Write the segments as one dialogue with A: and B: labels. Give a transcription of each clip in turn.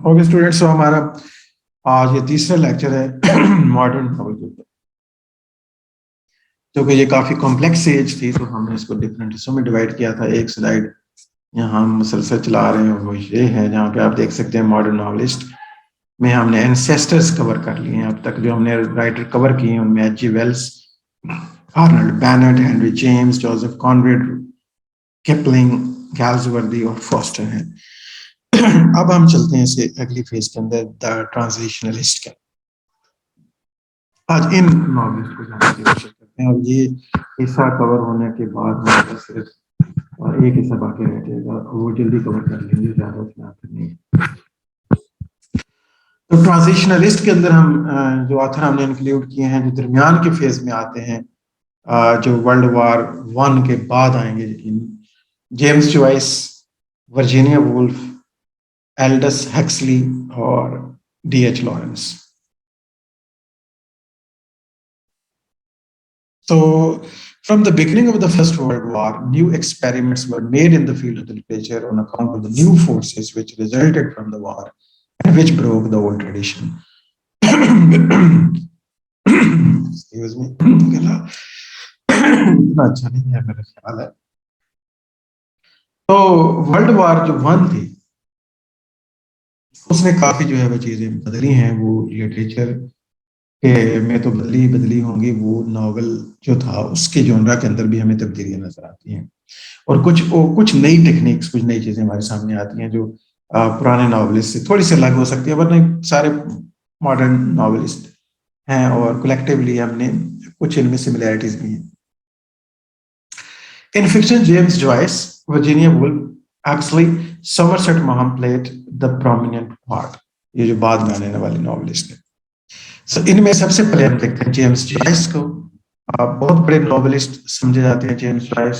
A: Okay students, तो हमारा आज ये तीसरा लेक्चर है मॉडर्न नॉवल के ऊपर। क्योंकि ये काफी कॉम्प्लेक्स एज थी तो हमने इसको डिफरेंट हिस्सों में डिवाइड किया था। एक स्लाइड यहाँ हम मुसलसल चला रहे हैं, वो ये है जहाँ पे आप देख सकते हैं मॉडर्न नॉवलिस्ट में हमने एंसेस्टर्स कवर कर लिए हैं। अब तक जो हमने राइटर कवर किए हैं उनमें H G Wells, Arnold Bennett, Henry James, Joseph Conrad, Kipling, Galsworthy और फॉस्टर हैं। अब हम चलते हैं इसे अगली फेज के अंदर, द ट्रांजिशनलिस्ट के। आज इन नॉवलिस्ट को जानने की कोशिश करते हैं और ये हिस्सा कवर होने के बाद हमारे पास सिर्फ और एक हिस्सा बाकी रह जाएगा, वो जल्दी कवर कर लेंगे, ज्यादा उसमें आते नहीं। तो ट्रांजिशनलिस्ट के अंदर हम जो ऑथर हमने इंक्लूड किए हैं जो दरमियान के फेज में आते हैं, जो वर्ल्ड वार वन के बाद आएंगे, James Joyce, Virginia Woolf, Aldous Huxley और D.H. Lawrence. So, from the beginning of the First World War, new experiments were made in the field of the literature on account of the new forces which resulted from the war and which broke the old tradition. Excuse me. इतना अच्छा नहीं है मेरा ख्याल है। तो world war जो one थी उसने काफी जो है वो चीजें बदली हैं। वो लिटरेचर के में तो बदली होंगी, वो नॉवल जो था उसके जॉनरा के अंदर भी हमें तब्दीलियां नजर आती हैं और कुछ नई टेक्निक्स, कुछ नई चीजें हमारे सामने आती हैं जो पुराने नॉवलिस्ट से थोड़ी सी अलग हो सकती है, वरना सारे मॉडर्न नॉवलिस्ट हैं और कलेक्टिवली हमने कुछ इनमें सिमिलैरिटीज भी हैं। In fiction James Joyce, Virginia Woolf, Huxley, Somerset Maugham played the prominent part. ये जो बाद में आने वाले नॉवलिस्ट है। So, इनमें सबसे पहले हम देखते हैं जेम्स जॉयस को। बहुत बड़े नॉवेलिस्ट समझे जाते हैं जेम्स जॉयस।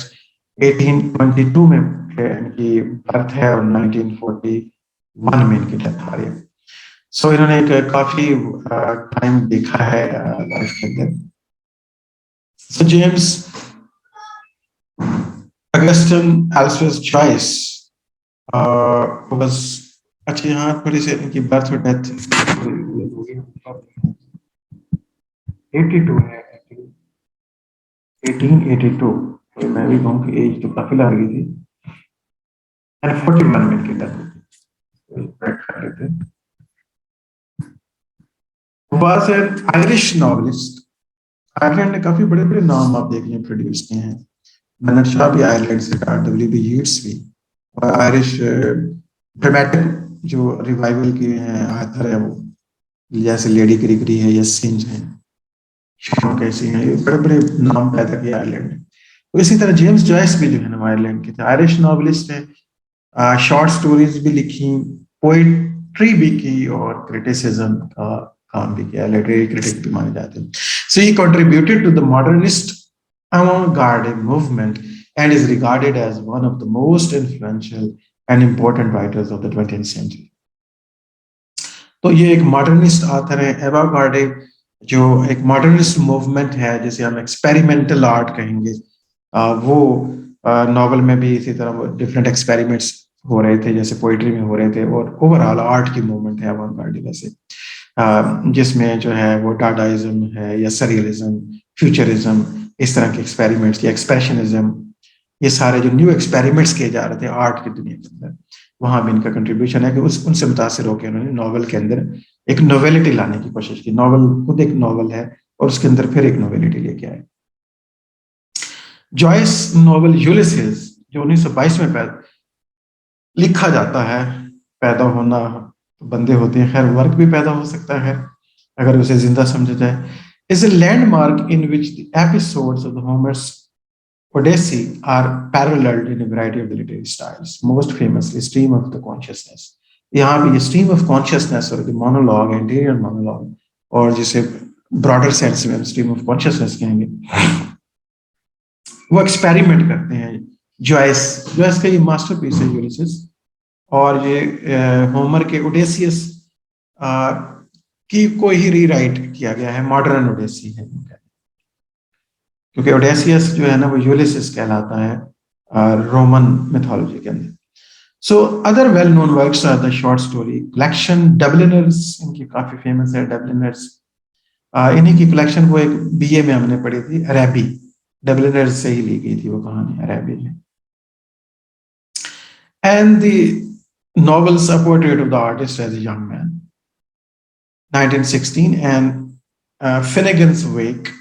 A: 1822 में इनकी बर्थ है और 1941 में इनकी डेथ आ रही है। सो इन्होंने एक काफी टाइम देखा है लाइफ के अंदर। So James Augustine Aldous Joyce was, अच्छा यहाँ थोड़ी सी इनकी बर्थ और डेथ 82 है, 1882। तो मैं भी कहूँ कि एज तो काफी लगी थी। एंड 41 में इनकी डेथ होती है। Was an Irish novelist. Ireland ने काफी बड़े बड़े नाम आप देख लें प्रोड्यूस किए हैं। बेनेट शॉ भी आयरलैंड से था, W.B. यीट्स भी, और आयरिश ड्रामेटिक जो रिवाइवल किए हैं आथर है वो, जैसे लेडी क्रिकरी है या सिंज है, शॉन कैसी है, ये बड़े बड़े नाम पैदा किए आयरलैंड ने। तो इसी तरह जेम्स जॉयस भी जो है ना आयरलैंड के थे, आयरिश नॉवलिस्ट है। शॉर्ट स्टोरीज भी लिखी, पोइट्री भी की और क्रिटिसिज्म का काम भी किया, लिटरेरी क्रिटिक भी माने जाते हैं। So he contributed to the modernist avant-garde movement and is regarded as one of the most influential and important writers of the 20th century. तो ये एक मॉडर्निस्ट ऑथर है। एवागार्डे जो एक मॉडर्निस्ट मूवमेंट है, जिसे हम एक्सपेरिमेंटल आर्ट कहेंगे, वो नॉवल में भी इसी तरह डिफरेंट एक्सपेरिमेंट्स हो रहे थे जैसे पोइट्री में हो रहे थे, और ओवरऑल आर्ट की मूवमेंट है एवागार्डे वैसे, जिसमें जो है वो डाडाइज्म है या सरियलिज्म, फ्यूचरिज्म, इस तरह के एक्सपेरिमेंट्स या एक्सप्रेशनिज्म, ये सारे जो न्यू एक्सपेरिमेंट्स किए जा रहे थे आर्ट की दुनिया के अंदर, वहां भी इनका कंट्रीब्यूशन है कि उनसे मुतासिर होकर उन्होंने नॉवल के अंदर एक नोवेलिटी लाने की कोशिश की। नॉवल खुद एक नॉवल है और उसके अंदर फिर एक नोवेलिटी लेके आए। जॉयस नॉवल यूलिसिस जो 1922 में लिखा जाता है, पैदा होना बंदे होते हैं, खैर वर्क भी पैदा हो सकता है अगर उसे जिंदा समझा जाए, is a landmark in which the episodes of the Homer's Odyssey are paralleled in a variety of literary styles, most famously stream of the consciousness। यहाँ भी ये stream of consciousness और monologue, interior monologue, और जिसे broader sense में stream of consciousness कहेंगे, वो experiment करते हैं। जॉयस का ये मास्टरपीस है यूलिसिस, और ये होमर के ओडेसियस की को ही रीराइट किया गया है, मॉडर्न ओडेसी है, क्योंकि ओडेसियस जो है ना वो यूलिसिस कहलाता है रोमन मिथोलॉजी के अंदर। So other well known works are the short story collection Dubliners, इनकी काफी फेमस है डबलिनर्स। इन्हीं की कलेक्शन वो एक बीए में हमने पढ़ी थी, अरेबी, डबलिनर्स से ही ली गई थी वो कहानी अरेबी में। And the novels A Portrait of the Artist as a Young Man 1916 and Finnegan's Wake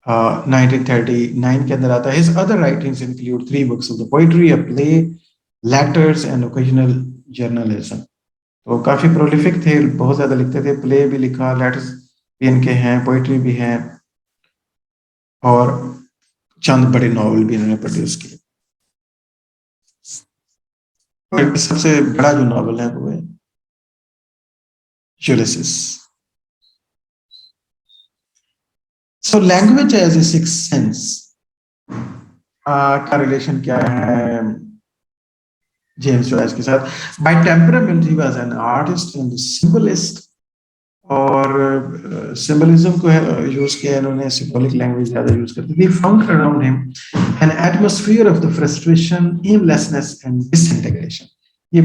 A: 1939 के अंदर आता है। His other writings include 3 books of the poetry, a play, letters and occasional journalism। तो काफी प्रोलिफिक थे, बहुत ज्यादा लिखते थे, प्ले भी लिखा, लेटर्स भी इनके हैं, पोइट्री भी है और चंद बड़े नॉवल भी इन्होंने प्रोड्यूस किए। और सबसे बड़ा जो नॉवल है वो है Ulysses. So language as a sixth sense का रिलेशन क्या है जेम्स जॉयस के साथ? By temperament he was an artist and symbolist, और सिंबलिज्म को यूज किया इन्होंने, सिंबॉलिक लैंग्वेज ज्यादा यूज करते थे। Found around him an atmosphere of the frustration, aimlessness and disintegration. ये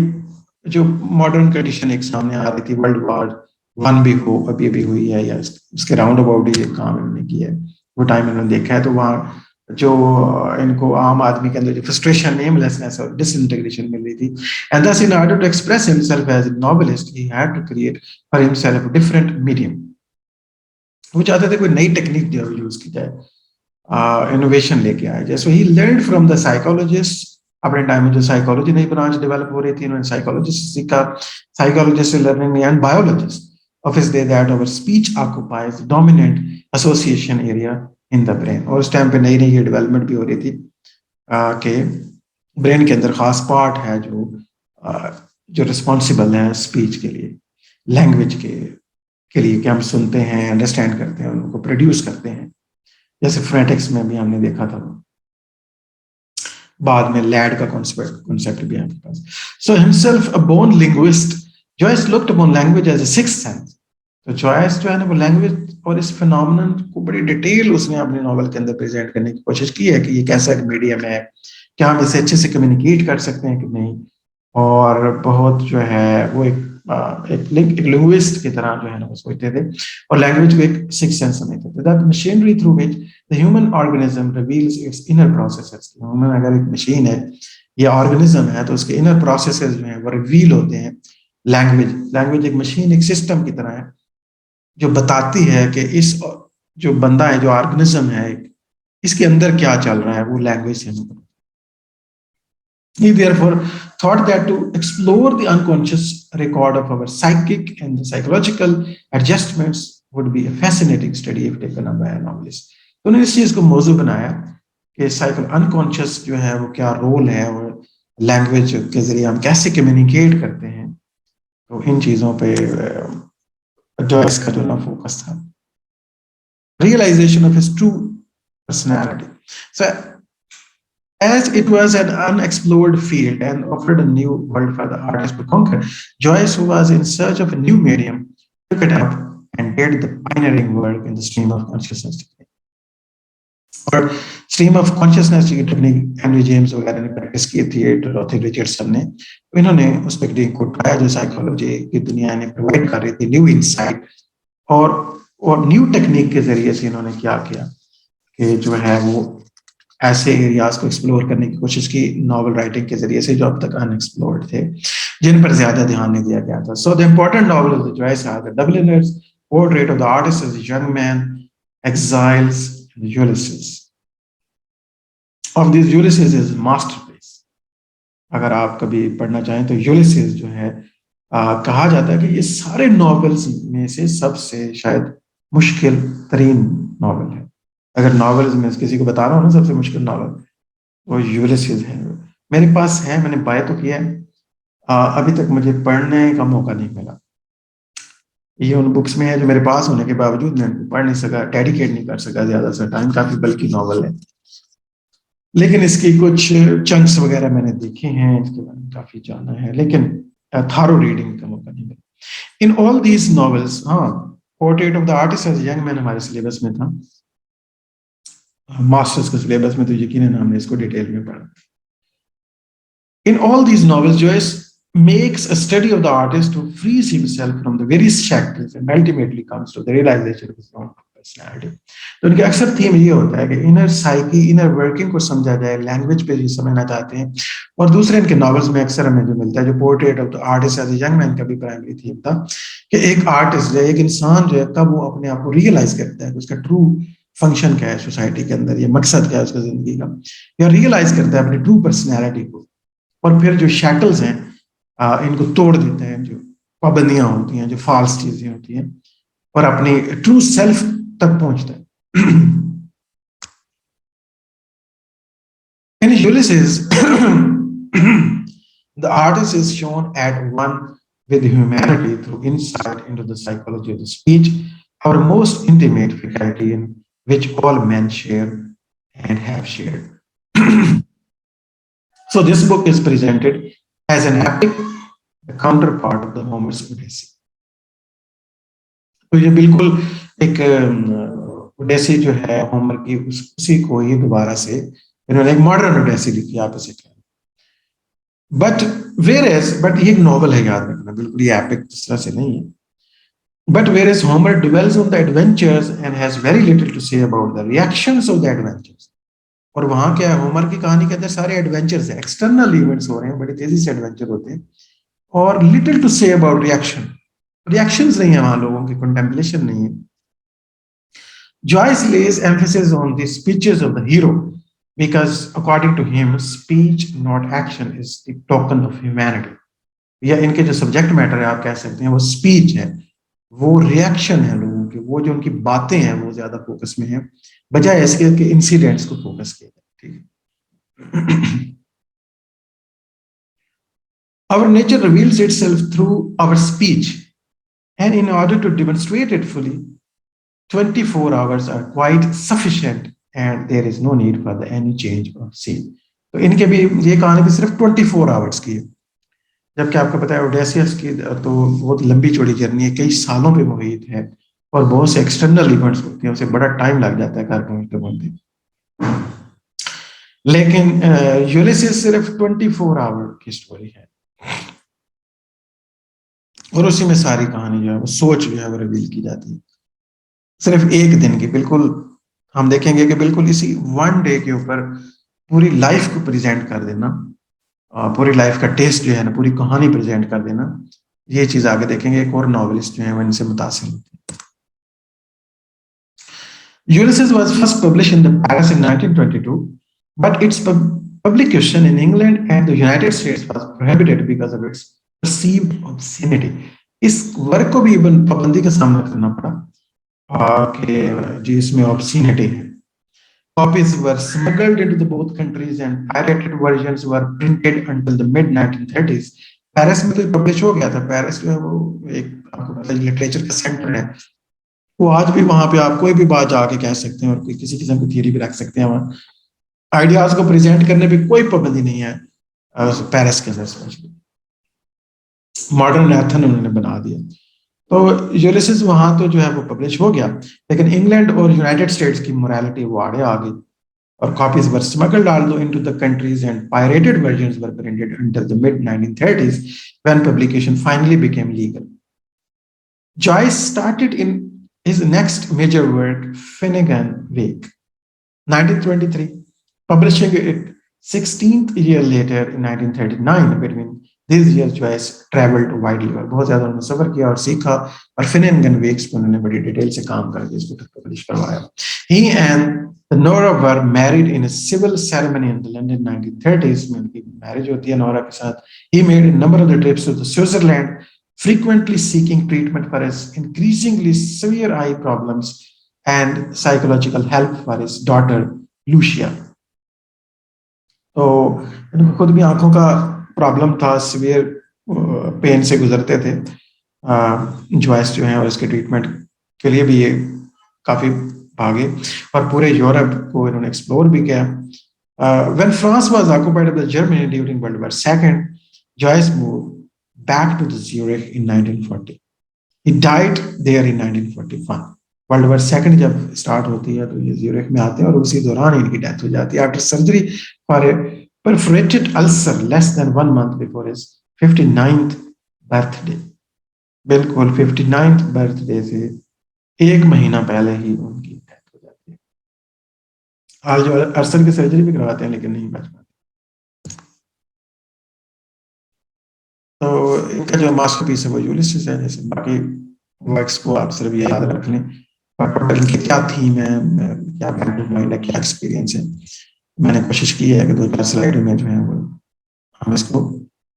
A: जो मॉडर्न कंडीशन एक सामने आ रही थी, वर्ल्ड वॉर वन भी हो, अभी भी हुई है, या उसके राउंड अबाउट ही काम इन्होंने किया है, वो टाइम इन्होंने देखा है। तो वहाँ जो इनको आम आदमी के अंदर जो फ्रस्ट्रेशन, एमलेसनेस और डिसइंटीग्रेशन मिल रही थी, and thus in order to express himself as a novelist he had to create for himself a different medium। वो चाहते थे कोई नई टेक्निक जो यूज की जाए, इनोवेशन लेके आए। जैसे ही लर्न फ्रॉम द साइकोलॉजिस्ट, अपने टाइम में जो साइकोलॉजी नई ब्रांच डेवलप हो रही थी, उन्होंने साइकोलॉजिस्ट सीखा, psychologist learning and biologist of his day that our speech occupies the dominant association area in the brain। और उस टाइम पे नई नई डेवलपमेंट भी हो रही थी कि ब्रेन के अंदर खास पार्ट है जो रिस्पॉन्सिबल है स्पीच के लिए, लैंग्वेज के लिए, कि हम सुनते हैं, अंडरस्टैंड करते हैं, उनको प्रोड्यूस करते हैं। जैसे फोनेटिक्स में भी हमने देखा था, बाद में लैड का कॉन्सेप्ट भी है आपके पास। So himself a born linguist, Joyce looked upon language as a sixth sense. तो जॉयस जो है ना, वो लैंग्वेज और इस फिनोमेनन को बड़ी डिटेल उसने अपने नॉवल के अंदर प्रेजेंट करने की कोशिश की है कि ये कैसा एक मीडियम है, क्या हम इसे अच्छे से कम्युनिकेट कर सकते हैं कि नहीं। और बहुत जो है वो एक लिंग्विस्ट की तरह जो है ना वो सोचते थे, और लैंग्वेज को एक सिक्स्थ सेंस समझते थे। That machinery through which the human organism reveals it's inner processes. Human अगर एक मशीन है या ऑर्गेनिज्म है, तो उसके इनर प्रोसेसेस जो है वो रिवील होते हैं। लैंग्वेज एक मशीन, एक सिस्टम की तरह है जो बताती है कि इस जो बंदा है, जो ऑर्गेनिज्म है, इसके अंदर क्या चल रहा है, वो लैंग्वेज है। He therefore thought that to explore the unconscious record of our psychic and the psychological adjustments would be a fascinating study if taken up by a novelist। तो उन्होंने इस चीज को मौजू बनाया कि साइकिल अनकॉन्शियस जो है वो क्या रोल है, और लैंग्वेज के जरिए हम कैसे कम्युनिकेट करते हैं। तो इन चीजों पे जॉयस का जो ना फोकस था, realization of his true personality। So as it was an unexplored field and offered a new world for the artist to conquer, Joyce, who was in search of a new medium, took it up and did the pioneering work in the stream of consciousness technique। और stream of consciousness की technique Henry James वगैरह ने practice की थी, Dorothy Richardson ने। इन्होंने उस technique को उठाया जो साइकोलॉजी की दुनिया ने प्रोवाइड कर रही थी, न्यू इनसाइट, और न्यू टेक्निक के जरिए से इन्होंने क्या किया कि जो है वो ऐसे एरियाज को एक्सप्लोर करने की कोशिश की नॉवल राइटिंग के जरिए से जो अब तक अनएक्सप्लोर्ड थे, जिन पर ज्यादा ध्यान नहीं दिया गया था। So the important novel of the Joyce are the Dubliners, portrait of the artist as a young man, Exiles, Ulysses. Of this Ulysses is masterpiece. अगर आप कभी पढ़ना चाहें तो यूलिसिस जो है कहा जाता है कि ये सारे नॉवेल्स में से सबसे शायद मुश्किल तरीन नॉवल है। अगर नॉवेल्स में किसी को बता रहा हूँ ना सबसे मुश्किल नॉवल, वो यूलिसिस है। मेरे पास है, मैंने बाय तो किया है, अभी तक मुझे पढ़ने का मौका नहीं मिला। ये उन बुक्स में है जो मेरे पास होने के बावजूद मैं पढ़ नहीं सका, डेडिकेट नहीं कर सका ज्यादा सा टाइम। काफी बल्कि नॉवल है, लेकिन इसकी कुछ चंक्स वगैरह मैंने देखे हैं, इसके बारे में काफी जाना है, लेकिन थारो रीडिंग का मौका नहीं मिला। इन ऑल दीज नॉवेल्स, हाँ, portrait of the artist as young man हमारे सिलेबस में था, मास्टर्स के सिलेबस में, तो यकीनन हमने इसको डिटेल में पढ़ा। In all these novels, Joyce makes a study of the artist who frees himself from the very shackles and ultimately comes to the realization of his own personality. तो उनके अक्सर थीम ये होता है कि इनर साइकी, इनर वर्किंग को समझा जाए, लैंग्वेज पे ये समझना चाहते हैं। और दूसरे इनके नॉवेल्स में अक्सर हमें जो मिलता है, जो portrait of the artist as a young man का भी प्राइमरी थीम था, कि एक आर्टिस्ट जो है, एक इंसान जो है, कब वो अपने आप को रियलाइज करता है, उसका ट्रू फंक्शन क्या है सोसाइटी के अंदर, ये मकसद क्या है उसका जिंदगी का, या रियलाइज करता है अपनी ट्रू पर्सनैलिटी को, और फिर जो शैकल्स हैं इनको तोड़ देते हैं, जो पाबंदियां होती हैं, जो फॉल्स चीजें होती हैं, और अपनी ट्रू सेल्फ तक पहुंचता है। In Ulysses, the artist is shown at one with humanity through insight into the psychology of the speech, our most intimate faculty in which all men share and have shared. So this book is presented as an epic, the counterpart of the Homer's Odyssey. तो ये बिल्कुल एक Odyssey जो है Homer की, उसी को ही दोबारा से इन्होंने एक मॉडर्न ओडेसी लिखी, आप इसे कहें। बट ये एक नॉवल है, याद रखना, बिल्कुल ये एपिक इस तरह से नहीं है। But whereas Homer dwells on the adventures and has very little to say about the reactions of the adventures. और वहां क्या है, होमर की कहानी के अंदर सारे एडवेंचर्स है, एक्सटर्नल इवेंट्स हो रहे हैं, बड़ी तेजी से एडवेंचर होते हैं, और little to say about reactions नहीं है वहां, लोगों की कंटेम्पलेशन नहीं है। Joyce lays emphasis on the speeches of the hero because according to him speech not action is the token of humanity. या इनके जो सब्जेक्ट मैटर है, आप कह सकते हैं, वो स्पीच है, वो रिएक्शन है लोगों के, वो जो उनकी बातें हैं वो ज्यादा फोकस में है, बजाय इसके कि इंसिडेंट्स को फोकस किया जाए। ठीक है। Our nature reveals itself through our speech, and in order to demonstrate it fully, 24 hours are quite sufficient and there is no need for any change of scene. तो इनके भी ये कहानी भी सिर्फ 24 आवर्स की है, जबकि आपको पता है ओडेसियस की तो बहुत लंबी चौड़ी जर्नी है, कई सालों पे मुहित है, और बहुत से एक्सटर्नल इवेंट्स होते हैं, उसे बड़ा टाइम लग जाता है घर पहुंचते। लेकिन यूलिसिस सिर्फ 24 आवर की स्टोरी है, और उसी में सारी कहानी जो है, वो सोच जो है वो रिवील की जाती है, सिर्फ एक दिन की। बिल्कुल हम देखेंगे कि बिल्कुल इसी वन डे के ऊपर पूरी लाइफ को प्रेजेंट कर देना, पूरी लाइफ का टेस्ट जो है ना, पूरी कहानी प्रेजेंट कर देना, ये चीज आगे देखेंगे। एक और नॉवेलिस्ट जो है वो इनसे मुतासिर होते हैं। Ulysses was first published in the Paris in 1922, but it's publication in England and the United States was prohibited because of its perceived obscenity. इस वर्क को भी पाबंदी का सामना करना पड़ा कि जिसमें obscenity है। Copies were smuggled into the both countries and pirated versions were printed until the mid 1930s. Paris में तो पब्लिश हो गया था, पेरिस जो है वो एक आपको पता है लिटरेचर का सेंटर है, वो आज भी वहां पे आप कोई भी बात जाके कह सकते हैं और कोई किसी किस्म की थियरी भी रख सकते हैं, वहां आइडियाज को प्रेजेंट करने पे कोई पाबंदी नहीं है। पेरिस के अंदर स्पेशली मॉडर्न एथन उन्होंने बना दिया। तो यूलिसिस वहां तो जो है वो पब्लिश हो गया, लेकिन इंग्लैंड और यूनाइटेड स्टेट्स की मोरालिटी वो आड़े आ गई, और copies were smuggled Aldous into the countries and pirated versions were printed until the mid 1930s when publication finally became legal. Joyce started in his next major work, Finnegan Wake, 1923. Publishing it 16th year later in 1939. Between these years, Joyce traveled widely, और बहुत ज्यादा उन्होंने सफर किया और सीखा, और Finnegan wax पे उन्होंने बड़ी डिटेल से काम करके इसको पब्लिश करवाया। He and Nora were married in a civil ceremony in the London 1930s में उनकी मैरिज होती है नोरा के साथ। He made a number of the trips to the Switzerland, frequently seeking treatment for his increasingly severe eye problems and psychological help for his daughter Lucia. तो इनको खुद भी आंखों का प्रॉब्लम था, सिवियर पेन से गुजरते थे। जॉयस जो है और इसके ट्रीटमेंट के लिए भी ये काफी भागे, और पूरे यूरोप को इन्होंने एक्सप्लोर भी किया। When France was occupied by Germany during World War II, Joyce moved back to the Zurich in 1940. He died there in 1941. World war second जब स्टार्ट होती है तो ये ज्यूरिख में आते हैं, और उसी दौरान इनकी डेथ हो जाती है after surgery for perforated ulcer less than 1 month before his 59th birthday. बिल्कुल 59th बर्थडे से 1 महीना पहले ही उनकी डेथ हो जाती है। आज जो अल्सर की सर्जरी भी करवाते हैं लेकिन नहीं बच पाते। तो इनका जो मास्टरपीस है वो यूलिसिस है। जैसे बाकी वर्क्स को आप सिर्फ याद रख लें, टोटल इनकी क्या थीम है, क्या माइंड है, क्या एक्सपीरियंस है। मैंने कोशिश की है कि 2-4 स्लाइड में जो है वो हम इसको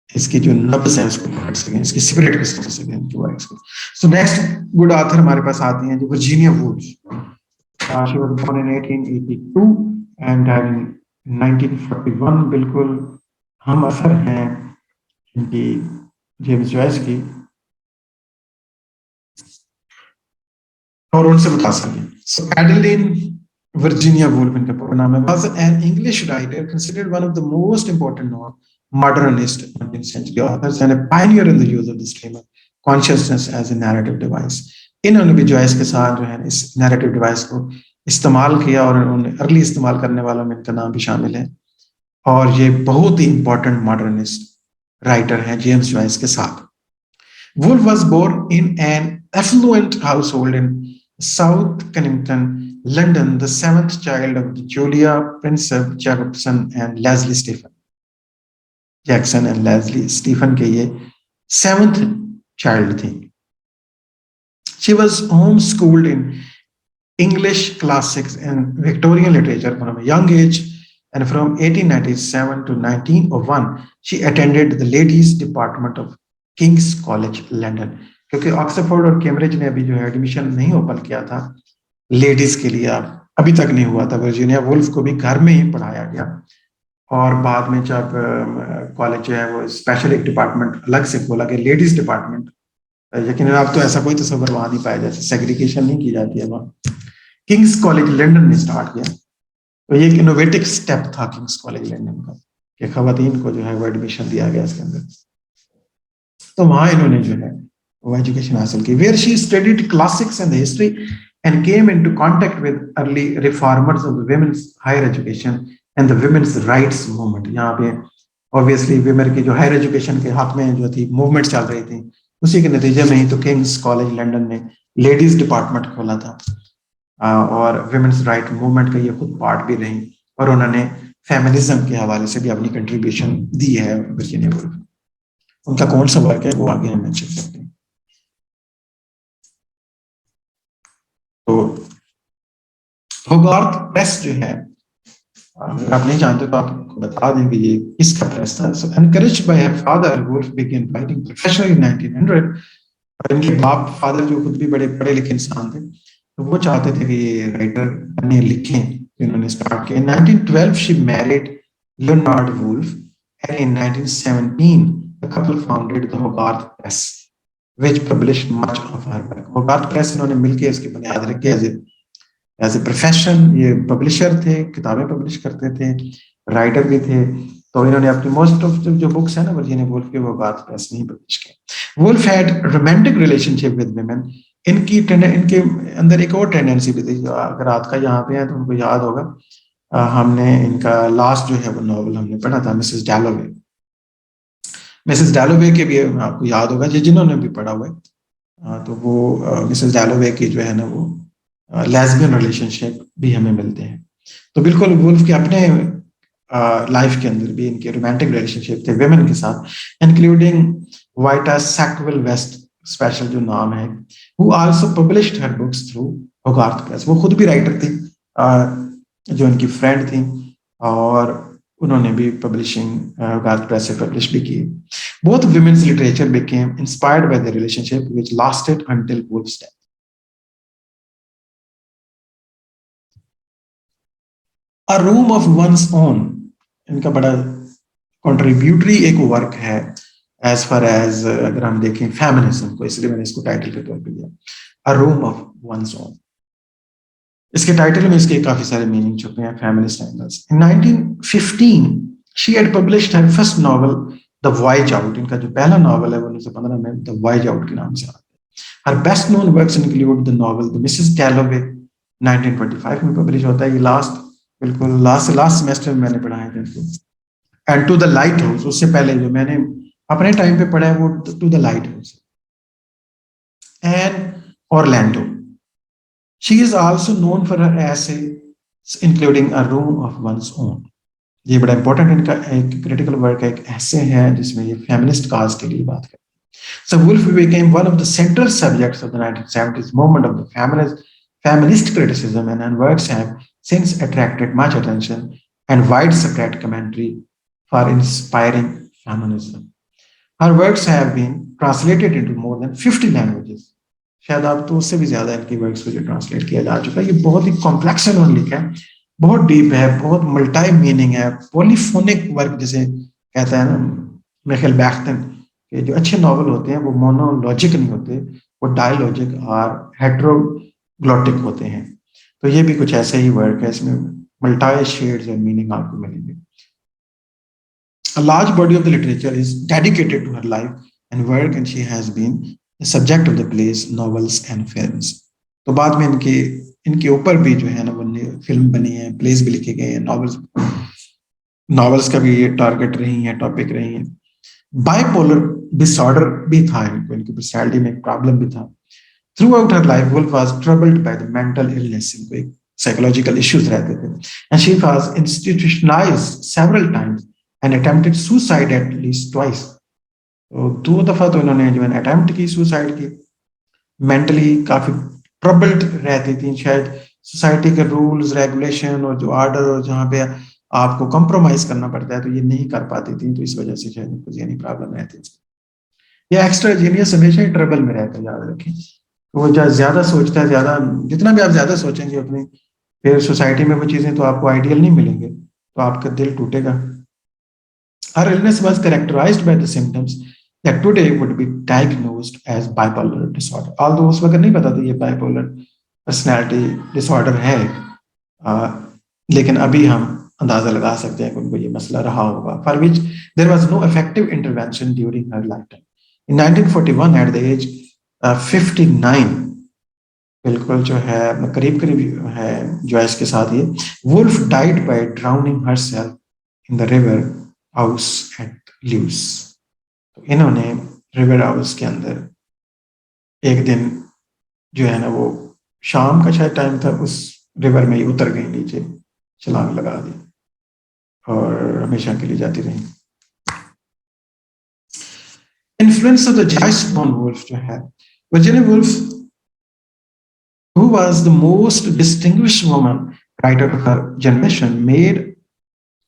A: इसकी जो नब्ज है उसको पकड़ सकें, इसकी स्पिरिट को समझ सकें इनकी वर्क्स को। सो नेक्स्ट गुड ऑथर हमारे पास आती हैं जो Virginia Woolf. She was born in 1882 and died in 1941। बिल्कुल हम असर हैं इनकी जेम्स जॉयस की और उनसे बता सकें। सो एडेलिन वर्जीनिया वुल्फ इनका पूरा नाम है, was an English writer considered one of the most important modernist 19th century authors and a pioneer in the use of the stream of consciousness as a narrative device. इन्होंने भी Joyce के साथ जो है इस नैरेटिव डिवाइस को इस्तेमाल किया और उन्होंने अर्ली इस्तेमाल करने वालों में इनका नाम भी शामिल है। और ये बहुत ही इंपॉर्टेंट मॉडर्निस्ट राइटर हैं जेम्स जॉयस के साथ। Woolf was born in an affluent household in South Kennington, London, the seventh child of Julia Princep Jacobson and Leslie Stephen. Jackson and Leslie Stephen के ये seventh child थी। She was homeschooled in English classics and Victorian literature from a young age, and from 1897 to 1901 she attended the ladies department of Kings college London. क्योंकि Oxford और Cambridge ने अभी जो है admission नहीं ओपन किया था लेडीज के लिए, अभी तक नहीं हुआ था। वर्जीनिया वुल्फ को भी घर में ही पढ़ाया गया और बाद में जब कॉलेज जो है वो स्पेशल एक डिपार्टमेंट अलग से खोला गया, लेडीज डिपार्टमेंट। लेकिन अब तो ऐसा कोई तस्वर वहां नहीं पाया जाता, सेग्रीगेशन नहीं की जाती है वहाँ। किंग्स कॉलेज लंदन ने स्टार्ट किया, तो ये एक इनोवेटिव स्टेप था किंग्स कॉलेज लंदन का कि खवातीन को जो है वो एडमिशन दिया गया इसके अंदर। तो वहां इन्होंने जो है वो एजुकेशन हासिल की। Where she studied classics and history and came into contact with early reformers of the women's higher education and the women's rights movement. यहाँ पे ऑब्वियसली वुमेन की जो हायर एजुकेशन के हक में जो थी मूवमेंट चल रही थी, उसी के नतीजे में ही तो किंग्स कॉलेज लंदन ने लेडीज डिपार्टमेंट खोला था और वुमेन्स राइट मूवमेंट का ये खुद पार्ट भी रही और उन्होंने फेमिनिज्म के हवाले से भी अपनी कंट्रीब्यूशन दी है वर्जीनिया वुल्फ। उनका कौन सा वर्क है वो आगे हम मेंशन करते हैं। तो होगार्थ प्रेस जो है, अगर आप नहीं जानते तो आपको बता दें कि ये किसका प्रेस था। So encouraged by her father Woolf began writing professionally in 1900। और इनके बाप फादर जो खुद भी बड़े पढ़े लिखे इंसान थे, तो वो चाहते थे कि ये राइटर बने लिखें, इन्होंने स्टार्ट किया। 1912 she married Leonard Woolf and in 1917 the couple founded the Hogarth Press, which published much of her work. Hogarth Press इन्होंने मिलके इसकी बुनियाद रखी एज ए प्रोफेशन। ये पब्लिशर थे, किताबें पब्लिश करते थे, राइटर भी थे। तो इन्होंने अपनी मोस्ट ऑफ जो बुक्स है ना वर्जीनिया वुल्फ के, वो होगार्थ प्रेस में ही पब्लिश किए। Woolf had romantic relationship with women. इनके अंदर एक और टेंडेंसी भी थी, अगर आज का यहाँ पे है तो उनको याद होगा, हमने इनका लास्ट जो है वो नॉवल हमने पढ़ा था मिसेस डैलोवे। मिसेस डैलोवे के भी आपको याद होगा, जिन्होंने भी पढ़ा हुआ है तो वो मिसेस डैलोवे की जो है ना वो लेस्बियन रिलेशनशिप भी हमें मिलते हैं। तो बिल्कुल वुल्फ के अपने लाइफ के अंदर भी इनके रोमांटिक रिलेशनशिप थे विमेन के साथ, इंक्लूडिंग वाइटा सैकविल वेस्ट स्पेशल जो नाम है, who also published her books through होगार्थ press. वो खुद भी राइटर थी, जो इनकी फ्रेंड थी, और उन्होंने भी पब्लिशिंग होगार्थ प्रेस से पब्लिश भी की। Both women's literature became inspired by the relationship which lasted until Woolf's death. A Room of One's Own इनका बड़ा कंट्रीब्यूटरी एक वर्क है एज फार एज अगर हम देखें फेमिनिज्म को, इसलिए मैंने इसको टाइटल के तौर पे लिया, A Room of One's Own। इसके टाइटल में इसके काफी सारे मीनिंग छुपे हैं, feminist angles. In 1915 she had published her first novel The Voyage Out। इनका जो पहला नॉवल है वो 1915 में The Voyage Out के नाम से आता है। Her best known works include the novel The Mrs. Dalloway 1925 में पब्लिश होता है। ये बिल्कुल लास्ट सेमेस्टर में मैंने पढ़ा है इसको। And to the lighthouse, उससे पहले जो मैंने अपने टाइम पे पढ़ा है वो to the lighthouse and Orlando. She is also known for her essay including a room of one's own. ये बड़ा इंपॉर्टेंट इनका एक क्रिटिकल वर्क है, एक ऐसे है जिसमें ये फेमिनिस्ट काज के लिए बात करते हैं। So Woolf became one of the central subjects of the 1970s movement of the feminist criticism, and her works have since attracted much attention and widespread commentary for inspiring feminism. Her works have been translated into more than 50 languages. शायद आप तो उससे भी ज्यादा इनकी works को जो translate किया जा चुका है। ये बहुत ही कॉम्प्लेक्स इन्होंने लिखा है, बहुत डीप है, बहुत मल्टी मीनिंग है, पॉलीफोनिक वर्क जिसे कहता है ना मिशेल बैख्टन के। जो अच्छे नॉवल होते हैं वो मोनोलॉजिक नहीं होते, वो डायलॉजिक और हेट्रोग्लोटिक होते हैं। तो ये भी कुछ ऐसे ही वर्क है, इसमें मल्टी शेड्स और मीनिंग आपको मिलेंगे। A large body of the literature is dedicated to her life and work, and she has been the subject of the plays, novels, and films. तो बाद में इनके इनके ऊपर भी जो है ना वो फिल्म बनी है, प्लेस भी लिखे गए हैं, नॉवेल्स नॉवेल्स का भी ये टारगेट रही है, टॉपिक रही है। बाइपोलर डिसऑर्डर भी था इनको, इनकी पर्सनैलिटी में एक प्रॉब्लम भी था। Throughout her life Woolf was troubled by the mental illness, इनको एक साइकोलॉजिकल इश्यूज रहते थे, and she was institutionalised several times and attempted suicide at least twice. तो 2 दफा तो इन्होंने जो है अटेम्प्ट की सुसाइड की। मेंटली काफी ट्रबल्ड रहती थी, शायद सोसाइटी के रूल्स रेगुलेशन और जो ऑर्डर और जहाँ पे आपको कंप्रोमाइज करना पड़ता है तो ये नहीं कर पाती थी, तो इस वजह से शायद इनको ज़हनी प्रॉब्लम रहती थी। या एक्स्ट्रा जीनियस हमेशा ही ट्रबल में रहता है, याद रखें। तो वो ज्यादा सोचता है, ज्यादा जितना भी आप ज्यादा सोचेंगे अपनी, फिर सोसाइटी में वो चीजें तो आपको आइडियल नहीं मिलेंगे, तो आपका दिल टूटेगा। Her illness was characterized by the symptoms that today would be diagnosed as bipolar disorder. Although उस वक्त नहीं पता था ये bipolar personality disorder है, लेकिन अभी हम अंदाजा लगा सकते हैं कि उनको ये मसला रहा होगा, for which there was no effective intervention during her lifetime. In 1941, at the age 59, बिल्कुल जो है करीब करीब है जॉयस के साथ, ये Woolf died by drowning herself in the river Ouse at Lewes. तो इन्होंने रिवर हाउस के अंदर एक दिन जो है ना वो शाम का शायद टाइम था, उस रिवर में ही उतर गई, नीचे छलांग लगा दी और हमेशा के लिए जाती रही। Influence of the Joyce on Woolf जो है, Virginia Woolf who was the most distinguished woman writer of her generation, made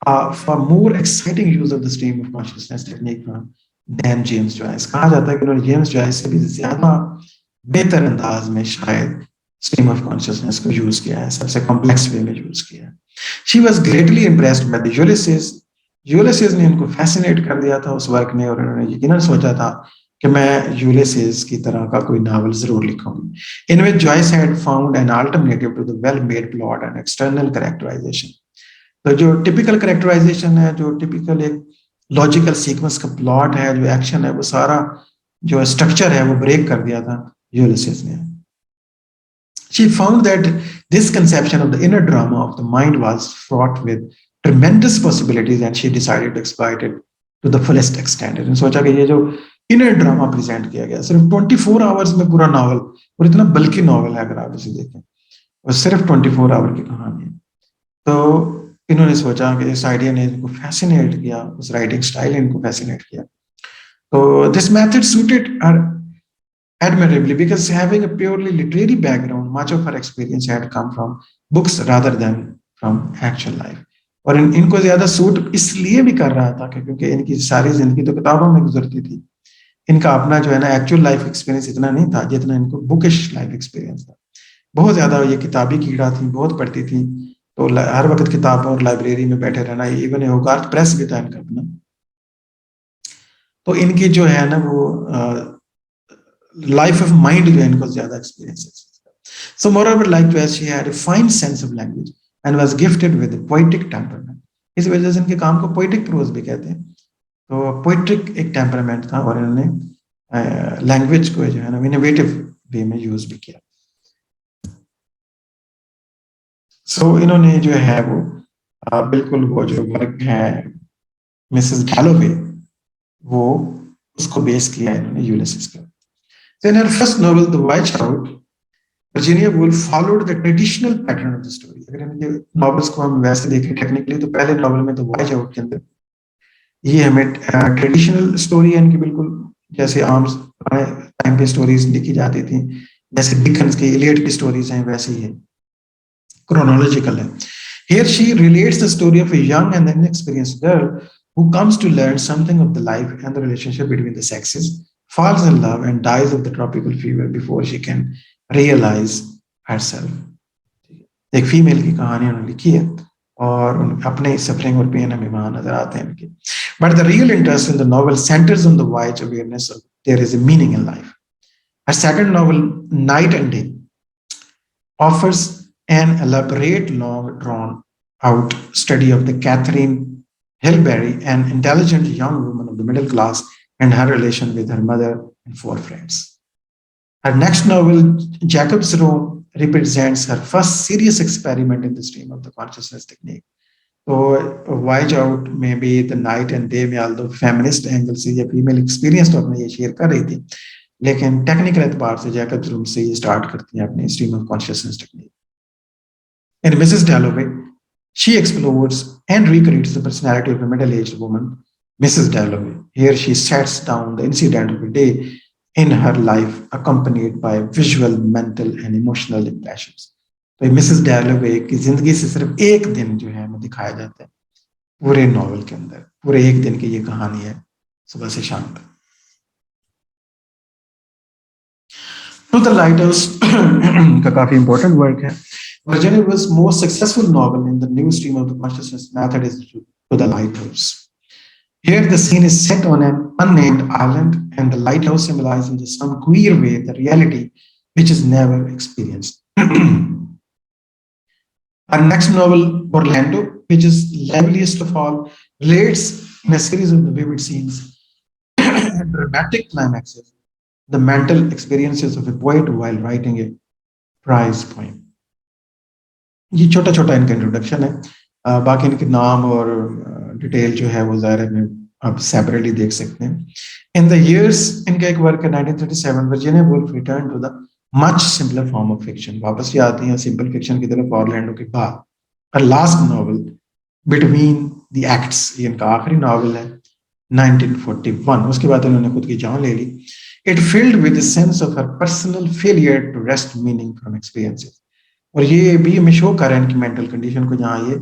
A: a far more exciting use of the stream of consciousness technique than James Joyce. कहा जाता है कि उन्होंने James Joyce से भी ज्यादा बेहतर अंदाज में शायद stream of consciousness को यूज किया है, सबसे कॉम्प्लेक्स वे में यूज किया है। She was greatly impressed by the Ulysses. यूलिसेस ने इनको फैसिनेट कर दिया था उस वर्क ने, और उन्होंने यकीनन सोचा था कि मैं यूलिसेस की तरह का कोई नावल जरूर लिखूंगी। In which Joyce had found an alternative to the well made plot and external characterisation. तो जो टिपिकल कैरेक्टराइजेशन है, जो टिपिकल एक लॉजिकल सीक्वेंस का प्लॉट है, जो एक्शन है, वो सारा जो स्ट्रक्चर है वो ब्रेक कर दिया था यूलिसेस ने। She found that this conception of the inner drama of the mind was fraught with tremendous possibilities, and she decided to exploit it to the fullest extent. इन्होंने सोचा कि ये जो इनर ड्रामा प्रेजेंट किया गया, सिर्फ 24 आवर्स में पूरा नॉवल, और इतना बल्कि नॉवल है अगर आप इसे देखें, और सिर्फ 24 आवर की कहानी है। तो इन्होंने सोचा कि इस आइडिया ने इनको फैसिनेट किया, उस राइटिंग स्टाइल ने इनको फैसिनेट किया। तो this method suited her admirably because having a purely literary background, much of her experience had come from books rather than from actual life. और इनको ज्यादा सूट इसलिए भी कर रहा था कि क्योंकि इनकी सारी जिंदगी तो किताबों में गुजरती थी, इनका अपना जो है ना एक्चुअल लाइफ एक्सपीरियंस इतना नहीं था जितना इनको बुकिश लाइफ एक्सपीरियंस था। बहुत ज्यादा ये किताबी कीड़ा थी, बहुत पढ़ती थी, तो हर वक्त किताबों और लाइब्रेरी में बैठे रहना, इवन होगार्थ प्रेस भी था इनका अपना। तो इनकी जो है ना वो लाइफ ऑफ माइंड जो है इनको ज्यादा एक्सपीरियंस है। So moreover, likewise, she had a fine sense of language and was gifted with a poetic temperament. इस वजह से इनके काम को पोइटिक प्रोज भी कहते हैं। तो पोइट्रिक एक टेम्परामेंट था, और इन्होंने लैंग्वेज को जो है ना इनोवेटिव वे में यूज भी किया। सो इन्होंने जो है वो बिल्कुल वो जो वर्क है मिसेस डैलोवे, वो उसको बेस किया है इन्होंने यूलिसिस का. So in her first novel, The Voyage Out, Virginia Woolf followed the traditional pattern of the story. अगर इनके नॉवेल्स को हम वैसे देखें टेक्निकली, तो पहले नॉवल में द वॉयज आउट के अंदर ये हमें ट्रेडिशनल स्टोरी है इनकी, बिल्कुल जैसे आम टाइम पे स्टोरीज लिखी जाती थी, जैसे डिकन्स की इलियड की स्टोरीज हैं वैसे ही है, chronological है. Here she relates the story of a young and inexperienced girl who comes to learn something of the life and the relationship between the sexes, falls in love and dies of the tropical fever before she can realize herself. एक female की कहानी उन्होंने लिखी है और अपने suffering और pen हमें वहां नजर आते हैं इनके. But the real interest in the novel centres on the wise awareness of their is a meaning in life. Her second novel, Night and Day, offers an elaborate, long drawn out study of the Catherine Hilberry, an intelligent young woman of the middle class, and her relation with her mother and four friends. Her next novel, Jacob's Room, represents her first serious experiment in the stream of the consciousness technique. So, Voyage Out में भी The Night and Day में although feminist angle से या female experience तो अपने ये share कर रही थी, लेकिन टेक्निकल एतबार से जैकब्स रूम से ये स्टार्ट करती हैं अपनी stream of consciousness technique. In Mrs. Dalloway, she explores and recreates the personality of a middle-aged woman, Mrs. Dalloway. Here she sets down the incident of a day in her life accompanied by visual, mental and emotional impressions. तो Mrs डैलोवे की जिंदगी से सिर्फ एक दिन जो है हमें दिखाया जाता है पूरे नॉवल के अंदर. पूरे एक दिन की ये कहानी है सुबह से शाम तक. To the Lighthouse का काफी इंपॉर्टेंट वर्क है. Virginia Woolf's most successful novel in the new stream of the consciousness method is To the Lighthouse. Here the scene is set on an unnamed island and the lighthouse symbolizes in some queer way the reality which is never experienced. Our next novel, Orlando, which is liveliest of all, relates in a series of the vivid scenes and dramatic climaxes the mental experiences of a poet while writing a prize poem. ये छोटा छोटा इनका introduction है. बाकी इनके नाम और detail जो है वो ज़ाहिर है आप सेपरेटली देख सकते हैं. इन द इयर्स इनका एक वर्क है 1937, Virginia Woolf return to the much simpler form of fiction. वापस ये आती हैं सिंपल फिक्शन की तरफ ऑरलैंडो के बाद. और last novel between the acts, ये इनका आखिरी नॉवल है 1941. उसके बाद इन्होंने खुद की जान ले ली. It filled with a sense of her personal failure to wrest meaning from experiences. और ये भी हमें शो कर रहे हैं इनकी मेंटल कंडीशन को, जहाँ ये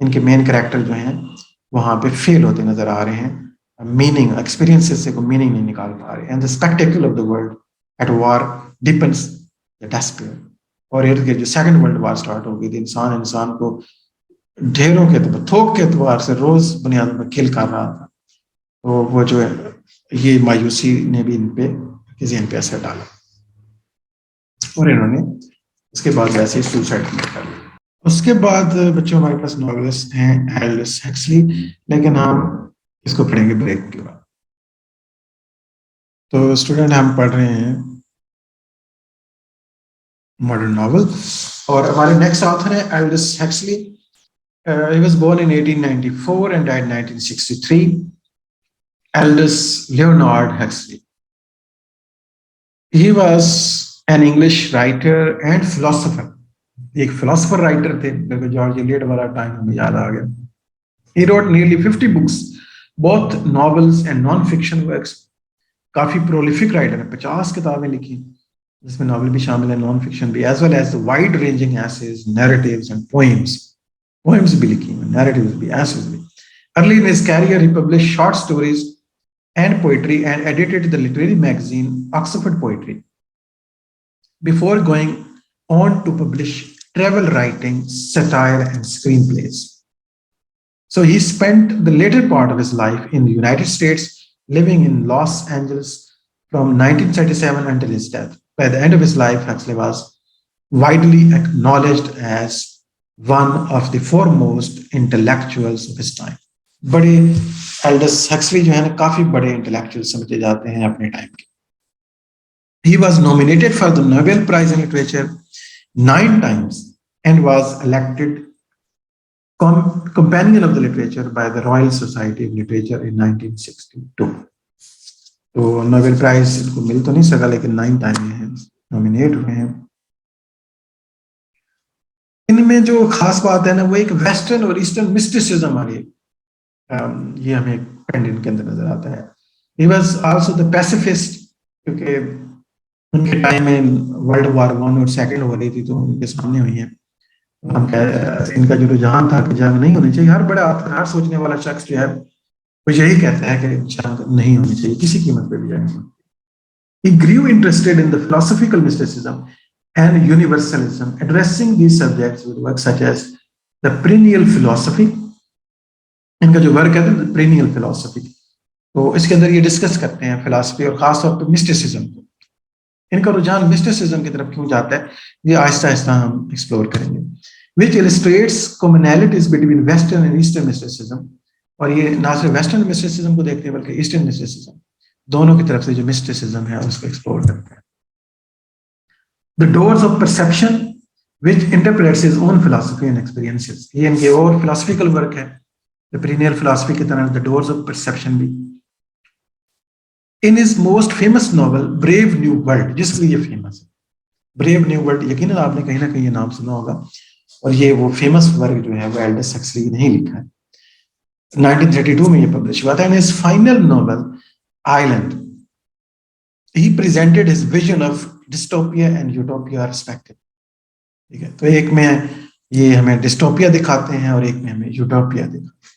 A: इनके मेन कैरेक्टर जो हैं वहाँ पे फेल होते नजर आ रहे हैं, मीनिंग एक्सपीरियंसेस से को मीनिंग नहीं निकाल पा रहे. And the spectacle of the world at war depends the despair. और इर्द गिर्द जो सेकंड वर्ल्ड वॉर स्टार्ट हो गई थी, इंसान को ढेरों के एतबार थोक के एतबार से रोज बुनियादों पर किल कर रहा था. तो वो जो है ये मायूसी ने भी इन पे किसी पे असर डाला और इन्होंने उसके बाद वैसे ही सुसाइड कर लिया. उसके बाद बच्चों हमारे पास नॉवेलिस्ट हैं एल्डस हक्सली, लेकिन हम इसको पढ़ेंगे ब्रेक के बाद. तो स्टूडेंट हम पढ़ रहे हैं मॉडर्न नॉवेल और हमारे नेक्स्ट ऑथर है Aldous Huxley. He was born in 1894 and died in 1963. Aldous Leonard Huxley. He was an English writer and philosopher. एक philosopher writer थे, मेरे को जॉर्ज एलियट वाला टाइम हमें याद आ गया. He wrote nearly 50 books, both novels and non-fiction works. काफी prolific writer है, 50 किताबें लिखी जिसमें नॉवल भी शामिल है, नॉन फिक्शन भी, as well as the wide ranging essays, narratives and poems. Poems भी लिखी हैं, narratives भी, essays भी. Early in his career, he published short stories and poetry and edited the literary magazine Oxford Poetry before going on to publish travel writing, satire and screenplays. So he spent the later part of his life in the United States, living in Los Angeles from 1937 until his death. By the end of his life, Huxley was widely acknowledged as one of the foremost intellectuals of his time. बड़े Aldous Huxley जो है ना काफी बड़े intellectual समझे जाते हैं अपने टाइम के. He was nominated for the Nobel Prize in Literature 9 times and was elected companion of the literature by the royal society of literature in 1962। तो नोबेल प्राइज इनको मिल तो नहीं सका, लेकिन 9 टाइम ये नॉमिनेट हुए हैं। इनमें जो खास बात है ना, वो एक वेस्टर्न और ईस्टर्न मिस्टिसिज्म आ रही है, ये हमें ट्रेंड इनके अंदर नजर आता है। He was also the pacifist, क्योंकि उनके टाइम में वर्ल्ड वॉर 1 और सेकंड हो रही थी, तो उनके सामने हुई है। हम इनका जो रुझान था कि जंग नहीं होनी चाहिए, हर बड़ा हर सोचने वाला शख्स जो है वो यही कहता है कि जंग नहीं होनी चाहिए, किसी कीमत पर भी जंग नहीं। He grew interested in the philosophical mysticism and universalism, addressing these subjects with works such as the perennial philosophy। इनका जो वर्क है ना perennial philosophy, तो इसके अंदर ये डिस्कस करते हैं फिलॉसफी और खासतौर पर मिस्टिसिज्म को। इनका रुझान मिस्टिसिज्म की तरफ क्यों जाता है, ये आहिस्ता आहिस्ता हम एक्सप्लोर करेंगे। Which illustrates commonalities between Western and Eastern mysticism, और ये ना सिर्फ वेस्टर्न मिस्टिसिज्म को देखते हैं बल्कि ईस्टर्न मिस्टिसिज्म, दोनों की तरफ से जो मिस्टिसिज्म है उसको एक्सप्लोर करते हैं। The doors of perception, which interprets his own philosophy and experiences, ये इनके और philosophical वर्क है, the perennial philosophy की तरह the doors of perception भी। In his most famous novel Brave New World, जिसके लिए फेमस है, Brave New World, यकीनन आपने कहीं ना कहीं ये नाम सुना होगा, और ये वो फेमस वर्क जो है वो एल्डस हक्सली ने ही लिखा है। 1932 में ये पब्लिश हुआ था। In his final novel Island, he presented his vision of dystopia and utopia respectively। ठीक है, तो एक में ये हमें डिस्टोपिया दिखाते हैं और एक में हमें यूटोपिया दिखाते हैं,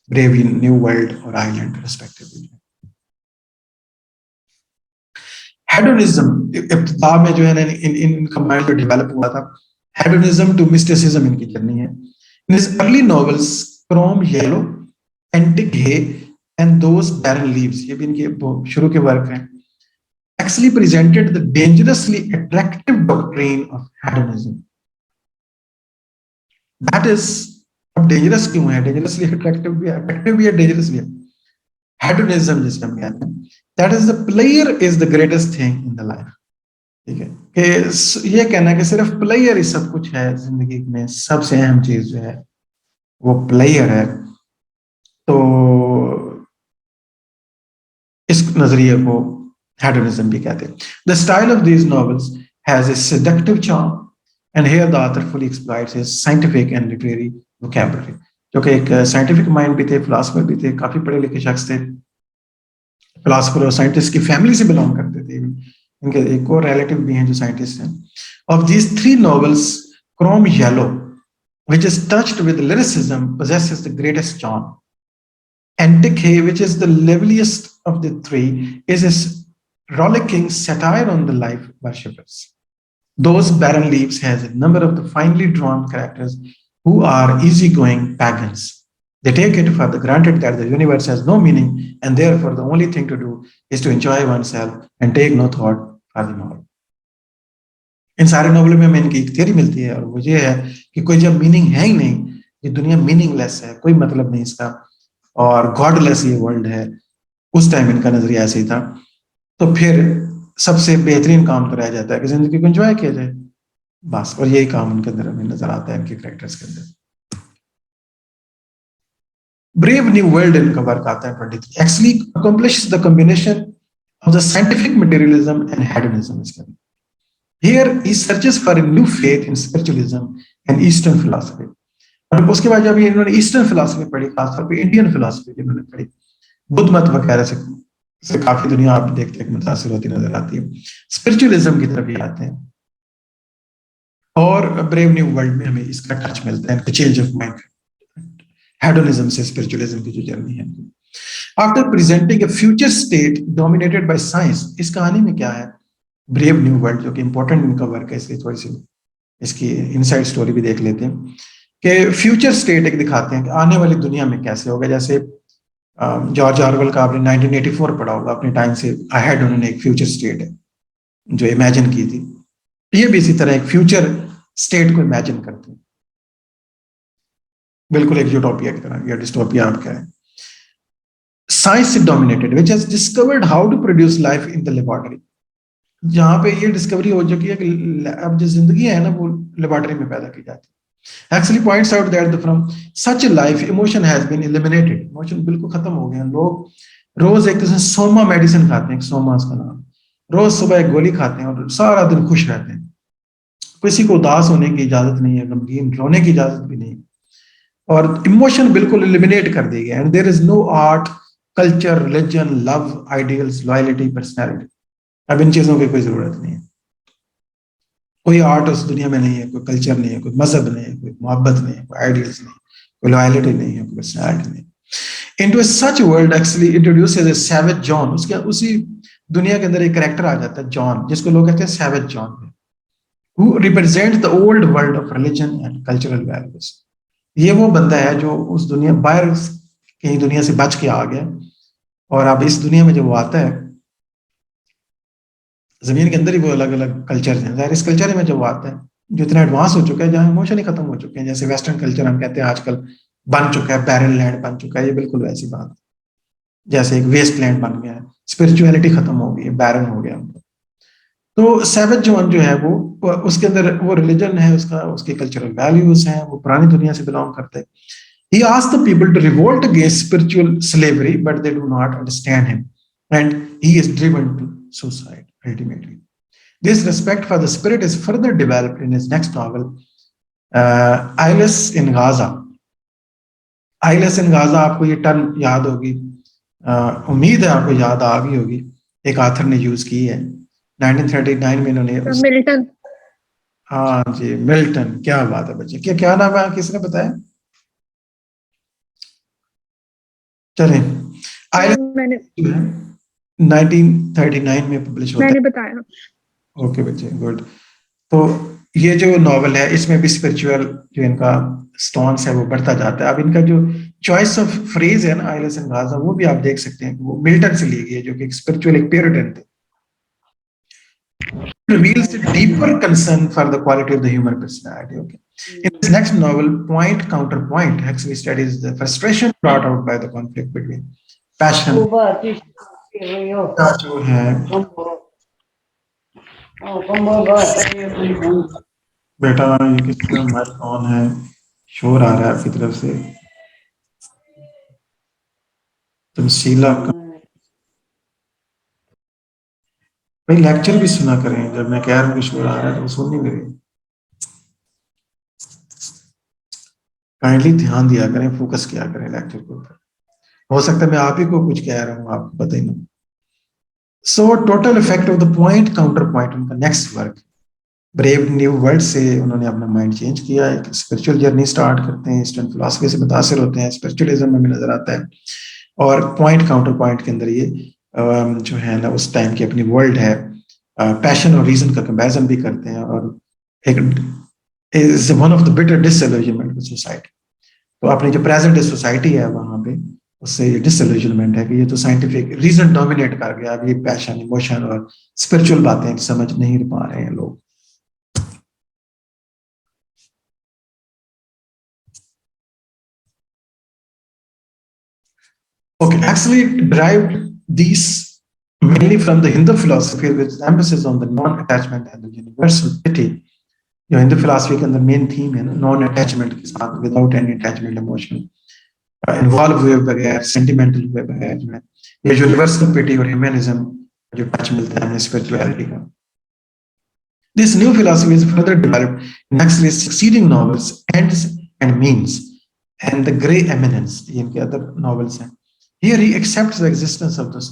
A: ब्रेव न्यू वर्ल्ड और आइलैंड रेस्पेक्टिवली। हेडोनिज्म इब्तिदा में जो है ना इनका माइंड जो डेवलप हुआ था, हेडोनिज्म टू मिस्टिसिज्म इनकी जर्नी है। In his early novels Crome Yellow, Antic Hay and those Barren Leaves, ये भी इनके शुरू के वर्क हैं, actually presented the dangerously attractive doctrine of hedonism। That is, अब dangerous क्यों है, dangerously attractive भी है, attractive भी है, dangerous भी है। Hedonism जिसका हम कहते हैं, that is the player is the greatest thing in the life। ठीक है, कि ये कहना कि सिर्फ प्लेयर ही सब कुछ है जिंदगी में, सबसे अहम चीज जो है वो प्लेयर है, तो इस नजरिए को hedonism भी कहते हैं। The style of these novels has a seductive charm, and here the author fully exploits his scientific and literary vocabulary। जो कि एक साइंटिफिक माइंड भी थे, फिलोसफर भी थे, काफी पढ़े लिखे शख्स थे, फिलोसफर और साइंटिस्ट की फैमिली से बिलोंग करते थे। इनके एक और रिलेटिव भी हैं जो साइंटिस्ट हैं। Of these 3 novels, Chrome Yellow, which is touched with lyricism, possesses the greatest charm. Antique Hay, which is the liveliest of the 3, is a rollicking satire on the life worshippers. Those barren leaves has a number of the finely drawn characters who are easygoing pagans. They take it for granted that the universe has no meaning, and therefore the only thing to do is to enjoy oneself and take no thought for the moral। इन सारे novel में हमें इनकी एक theory मिलती है, और वो ये है कि कोई जब मीनिंग है ही नहीं, ये दुनिया मीनिंगलेस है, कोई मतलब नहीं इसका, और गॉडलेस ये वर्ल्ड है, उस टाइम इनका नजरिया ऐसे ही था, तो फिर सबसे बेहतरीन काम तो रह जाता है कि जिंदगी को एंजॉय किया जाए बस, और यही काम उनके अंदर हमें नजर आता है इनके कैरेक्टर्स के अंदर। ब्रेव न्यू वर्ल्ड इनका वर्क आता है 23, actually accomplishes the combination of the scientific materialism and hedonism. इसके अंदर here he searches for a new faith in spiritualism and eastern philosophy. और उसके बाद जब इन्होंने ईस्टर्न फिलॉसफी पढ़ी, खासतौर पर इंडियन फिलॉसफी जिन्होंने पढ़ी, बुद्ध मत वगैरह से काफी दुनिया आप देखते हैं मुतासिर होती नजर आती है, स्पिरिचुअलिज्म की तरफ ही आते हैं, और ब्रेव न्यू वर्ल्ड में हमें इसका टच मिलता है, चेंज ऑफ माइंड, हेडोनिज्म से स्पिरिचुअलिज्म की जो जर्नी है। After presenting a future state dominated by science, इस कहानी में क्या है, ब्रेव न्यू वर्ल्ड जो कि इंपॉर्टेंट इनका वर्क है, इसकी थोड़ी सी इसकी इनसाइड स्टोरी भी देख लेते हैं कि फ्यूचर स्टेट एक दिखाते हैं कि आने वाली दुनिया में कैसे होगा। जैसे जॉर्ज ऑरवेल का आपने 1984 पढ़ा होगा, अपने टाइम से अहेड उन्होंने एक फ्यूचर स्टेट है जो इमेजिन की थी, ये भी इसी तरह एक फ्यूचर स्टेट को इमेजिन करते हैं, बिल्कुल एक यूटोपिया की तरह, या डिस्टोपिया आप कहें। साइंस से dominated, which has discovered how to produce life in the laboratory, जहां पे ये डिस्कवरी हो चुकी है कि अब जो जिंदगी है ना वो लेबोरेटरी में पैदा की जाती है। Actually points out that from such a life emotion has been eliminated. Emotion बिल्कुल खत्म हो गए हैं लोग। रोज एक किस्म सोमा मेडिसिन खाते हैं, सोमा उसका नाम, रोज सुबह एक गोली खाते हैं और सारा दिन खुश रहते हैं। किसी को उदास होने की इजाजत नहीं है, गमगीन रोने की इजाजत भी नहीं, और इमोशन बिल्कुल एलिमिनेट कर दिए गए। And there is no art, culture, religion, love, ideals, loyalty, personality. अब इन चीजों की कोई जरूरत नहीं है। कोई आर्ट उस दुनिया में नहीं है, कोई कल्चर नहीं है, कोई मजहब नहीं है, कोई मोहब्बत नहीं है, कोई आइडियल्स नहीं, कोई लॉयलिटी नहीं है, कोई पर्सनैलिटी नहीं। Into such world actually introduces a savage John. उसके उसी दुनिया के अंदर एक कैरेक्टर आ जाता है जॉन, जिसको लोग कहते हैं savage John, who represent the old world of religion and cultural values. ये वो बंदा है जो उस दुनिया बाहर कहीं दुनिया से बच के आ गया, और अब इस दुनिया में जब वो आता है, जमीन के अंदर ही वो अलग अलग कल्चर हैं, इस कल्चर में जब वो आता है जो इतना एडवांस हो चुका है, जहाँ इमोशन ही खत्म हो चुके हैं, जैसे वेस्टर्न कल्चर हम कहते हैं आजकल बन चुका है, बैरन लैंड बन चुका है, ये बिल्कुल वैसी बात, जैसे एक वेस्ट लैंड बन गया है, स्पिरिचुअलिटी खत्म हो गई है, बैरन हो गया। तो सैवेज जॉन जो है वो उसके अंदर वो रिलीजन है उसका, उसके कल्चरल वैल्यूज हैं, वो पुरानी दुनिया से बिलोंग करते हैं। He asked the people to revolt against spiritual slavery, but they do not understand him, and he is driven to suicide ultimately. This respect for the spirit is further developed in his next novel, Aldous in Gaza. Aldous in Gaza, आपको ये term याद होगी, उम्मीद है आपको याद आ गई होगी, एक आथर ने यूज की है 1939 में इन्होंने
B: मिल्टन।
A: हाँ जी, मिल्टन, क्या बात है बच्चे, क्या क्या नाम है, किसने बताया? चलें,
B: मैंने
A: 1939 में पब्लिश होता है,
B: मैंने बताया।
A: ओके बच्चे, गुड। तो ये जो नॉवल है इसमें भी स्पिरिचुअल जो इनका स्टॉन्स है वो बढ़ता जाता है। अब इनका जो चॉइस ऑफ फ्रेज है ना, आइलस एंड गाजा, वो भी आप देख सकते हैं कि वो मिल्टन से ली गई है, जो कि एक स्पिरिचुअल एक प्यूरिटन थे। Reveals a deeper concern for the quality of the human personality. Okay. In his next novel, Point Counterpoint, actually studies the frustration brought out by the conflict between passion का जो है, बेटा ये किसका mic on है, शोर आ रहा है आपकी तरफ से, तुम शीला का भाई लेक्चर भी सुना करें, जब मैं कह रहा हूँ कि शोर आ रहा है तो सुन नहीं रहे, काइंडली ध्यान दिया करें, फोकस किया करें लेक्चर के ऊपर। हो सकता है मैं आप ही को कुछ कह रहा हूँ, आपको पता ही नहीं। So total effect of the point counter point, उनका next work Brave New World से उन्होंने अपना माइंड चेंज किया, एक स्पिरिचुअल जर्नी स्टार्ट करते हैं, ईस्टर्न फिलॉसफी से मुतासिर होते हैं, स्पिरिचुअलिज्म में भी नजर आता है, और पॉइंट काउंटर पॉइंट के अंदर ये जो है ना उस टाइम की अपनी वर्ल्ड है, पैशन और रीजन का कंपैरिजन भी करते हैं, और एक is one of the bitter disillusionment with society. तो अपनी जो प्रेजेंट सोसाइटी है वहां पे उससे ये डिसइल्यूजनमेंट है कि ये तो साइंटिफिक रीजन डोमिनेट कर गया, अब ये पैशन, इमोशन और स्पिरिचुअल बातें समझ नहीं पा रहे हैं लोग। Okay, actually derived these mainly from the Hindu philosophy with emphasis on the non-attachment and the universal pity. जो हिंदू फिलॉसफी के अंदर मेन थीम है ना, नॉन अटैचमेंट के साथ, without any attachment emotion, involve हुए बगैर, सेंटिमेंटल हुए बगैर जो है, ये यूनिवर्सल पिटी और ह्यूमनिज्म जो टच मिलता है हमें स्पिरिचुअलिटी का। This new philosophy is further developed in Huxley's succeeding novels, Ends and Means, and The Grey Eminence, ये इनके अदर नॉवेल्स हैं। Here he accepts the existence of this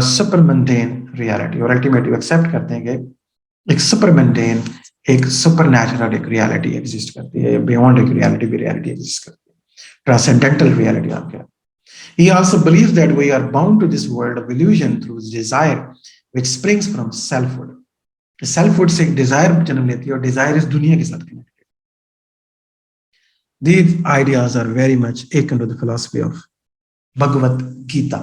A: super mundane reality, और ultimately accept करते हैं कि एक super mundane, एक super natural एक रियलिटी एग्जिस्ट करती है, बियॉन्ड एक रियलिटी भी रियलिटी एग्जिस्ट करती है, ट्रांसेंडेंटल रियलिटी आप क्या। He also believes that we are bound to this world of illusion through desire, which springs from selfhood. Selfhood से एक डिजायर जन्म लेती है, और डिजायर इस दुनिया के साथ connected. These ideas are very much akin to the philosophy of Bhagavad Gita,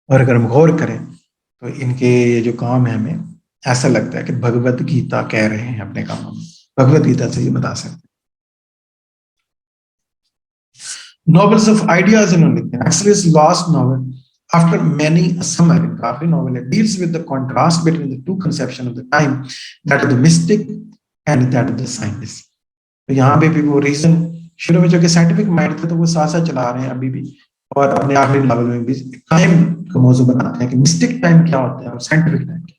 A: और अगर हम गौर करें तो इनके ये जो काम है हमें ऐसा लगता है कि भगवत गीता कह रहे हैं अपने काम में, भगवत गीता से ये बता सकते हैं। Novels of ideas इन्होंने लिखे, Huxley's last novel After Many a Summer, काफी नॉवल है, deals with the contrast between the two conceptions of the time, that of the mystic and that of the scientist. तो यहाँ पे भी वो reason शुरू में जो कि साइंटिफिक माइंड थे तो वो साथ साथ चला रहे हैं अभी भी, और अपने आखिरी नॉवल में भी टाइम का मौजूद बनाते हैं कि मिस्टिक टाइम क्या होता है और साइंटिफिक टाइम क्या।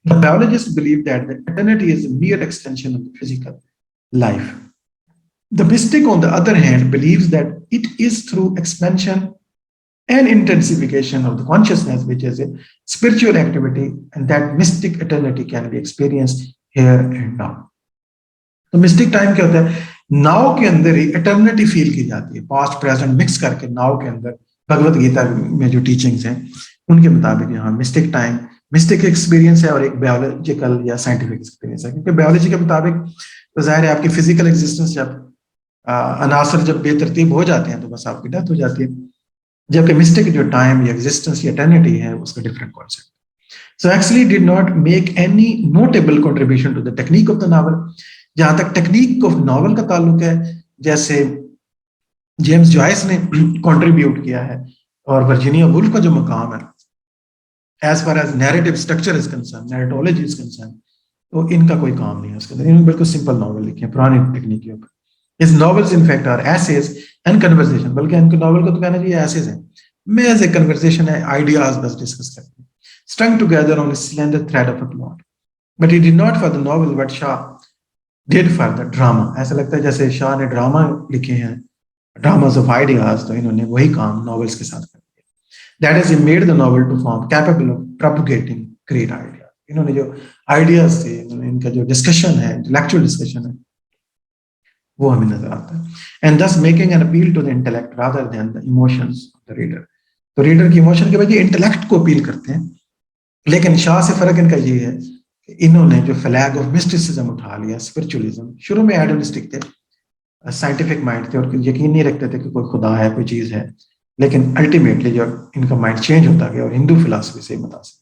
A: The biologists believe that the eternity is a mere extension of the physical life. The mystic, on the other hand, believes that it is through expansion and intensification of the consciousness, which is a spiritual activity, and that mystic eternity can be experienced here and now. तो mistake time क्या होता है, नाव के अंदर ही eternity feel की जाती है, past present mix करके नाव के अंदर। भगवत गीता में जो टीचिंग्स हैं उनके मुताबिक यहाँ मिस्टिक टाइम मिस्टिक एक्सपीरियंस है और एक बायोलॉजिकल या साइंटिफिक एक्सपीरियंस है। क्योंकि बायोलॉजी के मुताबिक तो जाहिर है आपकी फिजिकल एग्जिस्टेंस जब अनासर जब बेतरतीब हो जाते हैं तो बस आपकी डेथ हो जाती है, जबकि मिस्टिक जो टाइम या एग्जिस्टेंस या एटर्निटी है उसका different concept. So actually did not make any notable contribution to the technique of the novel. जहां तक टेक्निक ऑफ नॉवल का ताल्लुक है, जैसे जेम्स जॉयस ने कंट्रीब्यूट किया है और वर्जीनिया वुल्फ का जो मकाम है as far as narrative structure is concern, narratology is concern, तो इनका कोई काम नहीं है उसके अंदर। इन्होंने बिल्कुल सिंपल नॉवल लिखे हैं पुरानी टेक्निक के ऊपर। इस novels in fact are essays and conversation, बल्कि इनके नॉवल को तो कहना चाहिए एसेज है, मेज ए कन्वर्सेशन है, आइडियाज बस डिस्कस करते हैं, strung together on a slender thread of a plot. But he did not for the novel what Shah did for the drama. ऐसा लगता है जैसे शाह ने ड्रामा लिखे हैं, ड्रामास ऑफ आइडियाज, तो इन्होंने वही काम नॉवेल्स के साथ कर दिया। That is, he made the novel to form capable of propagating great ideas. इन्होंने जो आइडियाज थे, इनका जो डिस्कशन है, इंटेलेक्चुअल डिस्कशन है, वो हमें नजर आता है। And thus making an appeal to the intellect rather than the emotions of the reader. तो रीडर की इमोशन के बजाय इंटेलेक्ट को अपील करते हैं। लेकिन शाह से फर्क इनका ये है कि इन्होंने जो फ्लैग ऑफ मिस्टिसिज्म उठा लिया, स्पिरिचुअलिज्म, शुरू में एडमिस्टिक थे, साइंटिफिक माइंड थे और यकीन नहीं रखते थे कि कोई खुदा है, कोई चीज है, लेकिन अल्टीमेटली जो इनका माइंड चेंज होता गया और हिंदू फिलॉसफी से मुतासिर।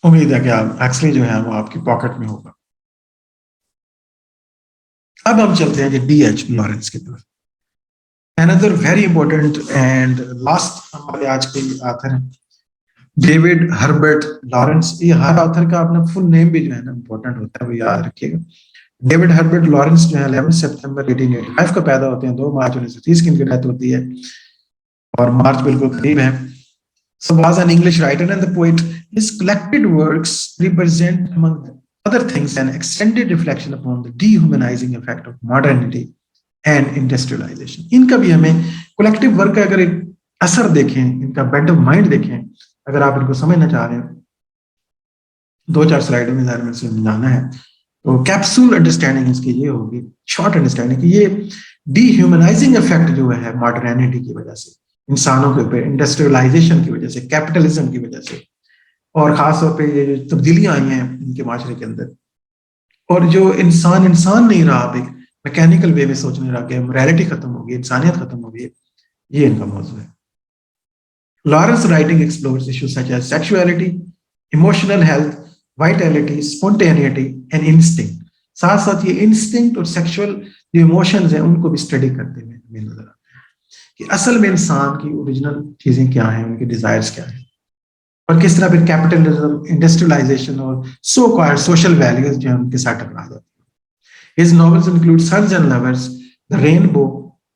A: उम्मीद है कि आप एक्चुअली जो है वो आपकी पॉकेट में होगा। अब हम चलते हैं जी D.H. लॉरेंस की तरफ। Another very important and last हमारे आज के ऑथर हैं डेविड हर्बर्ट लॉरेंस। ये हर ऑथर का अपना फुल नेम भी जो है ना इंपॉर्टेंट होता है, वो याद रखिएगा। डेविड हर्बर्ट लॉरेंस जो है 11 सितंबर 1885 को पैदा होते हैं, 2 मार्च 1930 की इनकी डेथ होती है और मार्च बिल्कुल करीब है। So was an English writer and the poet. His collected works represent among other things an extended reflection upon the dehumanizing effect of modernity and industrialisation. इनका भी हमें कलेक्टिव वर्क का अगर एक असर देखें, इनका बेंट ऑफ माइंड देखें, अगर आप इनको समझना चाह रहे हैं, 2-4 स्लाइडों में ज़ाहिर से जाना है, तो कैप्सूल अंडरस्टैंडिंग इसकी ये होगी, शॉर्ट अंडरस्टैंडिंग कि ये डीह्यूमनाइजिंग इफेक्ट जो है मॉडर्निटी की वजह से, इंसानों के ऊपर, इंडस्ट्रियलाइजेशन की वजह से, कैपिटलिज्म की वजह से, और खासतौर पर ये जो तब्दीलियां आई हैं इनके माशरे के अंदर, और जो इंसान नहीं रहा, अब मैकेनिकल वे में सोचने लगे, मोरालिटी खत्म होगी, इंसानियत खत्म होगी, ये इनका मौजू है। Lawrence writing explores issues such as sexuality, emotional health, vitality, spontaneity and instinct. साथ साथ ये इंस्टिंक्ट और सेक्सुअल जो इमोशंस हैं उनको भी स्टडी करते हुए हमें नजर आता है कि असल में इंसान की ओरिजिनल चीजें क्या हैं, उनके डिजायर्स क्या हैं, और किस तरह फिर कैपिटलिज्म, इंडस्ट्रियलाइजेशन और सो कॉल्ड सोशल वैल्यूज जो है उनके साथ टकरा जाते हैं। His novels include Sons and Lovers, The Rainbow,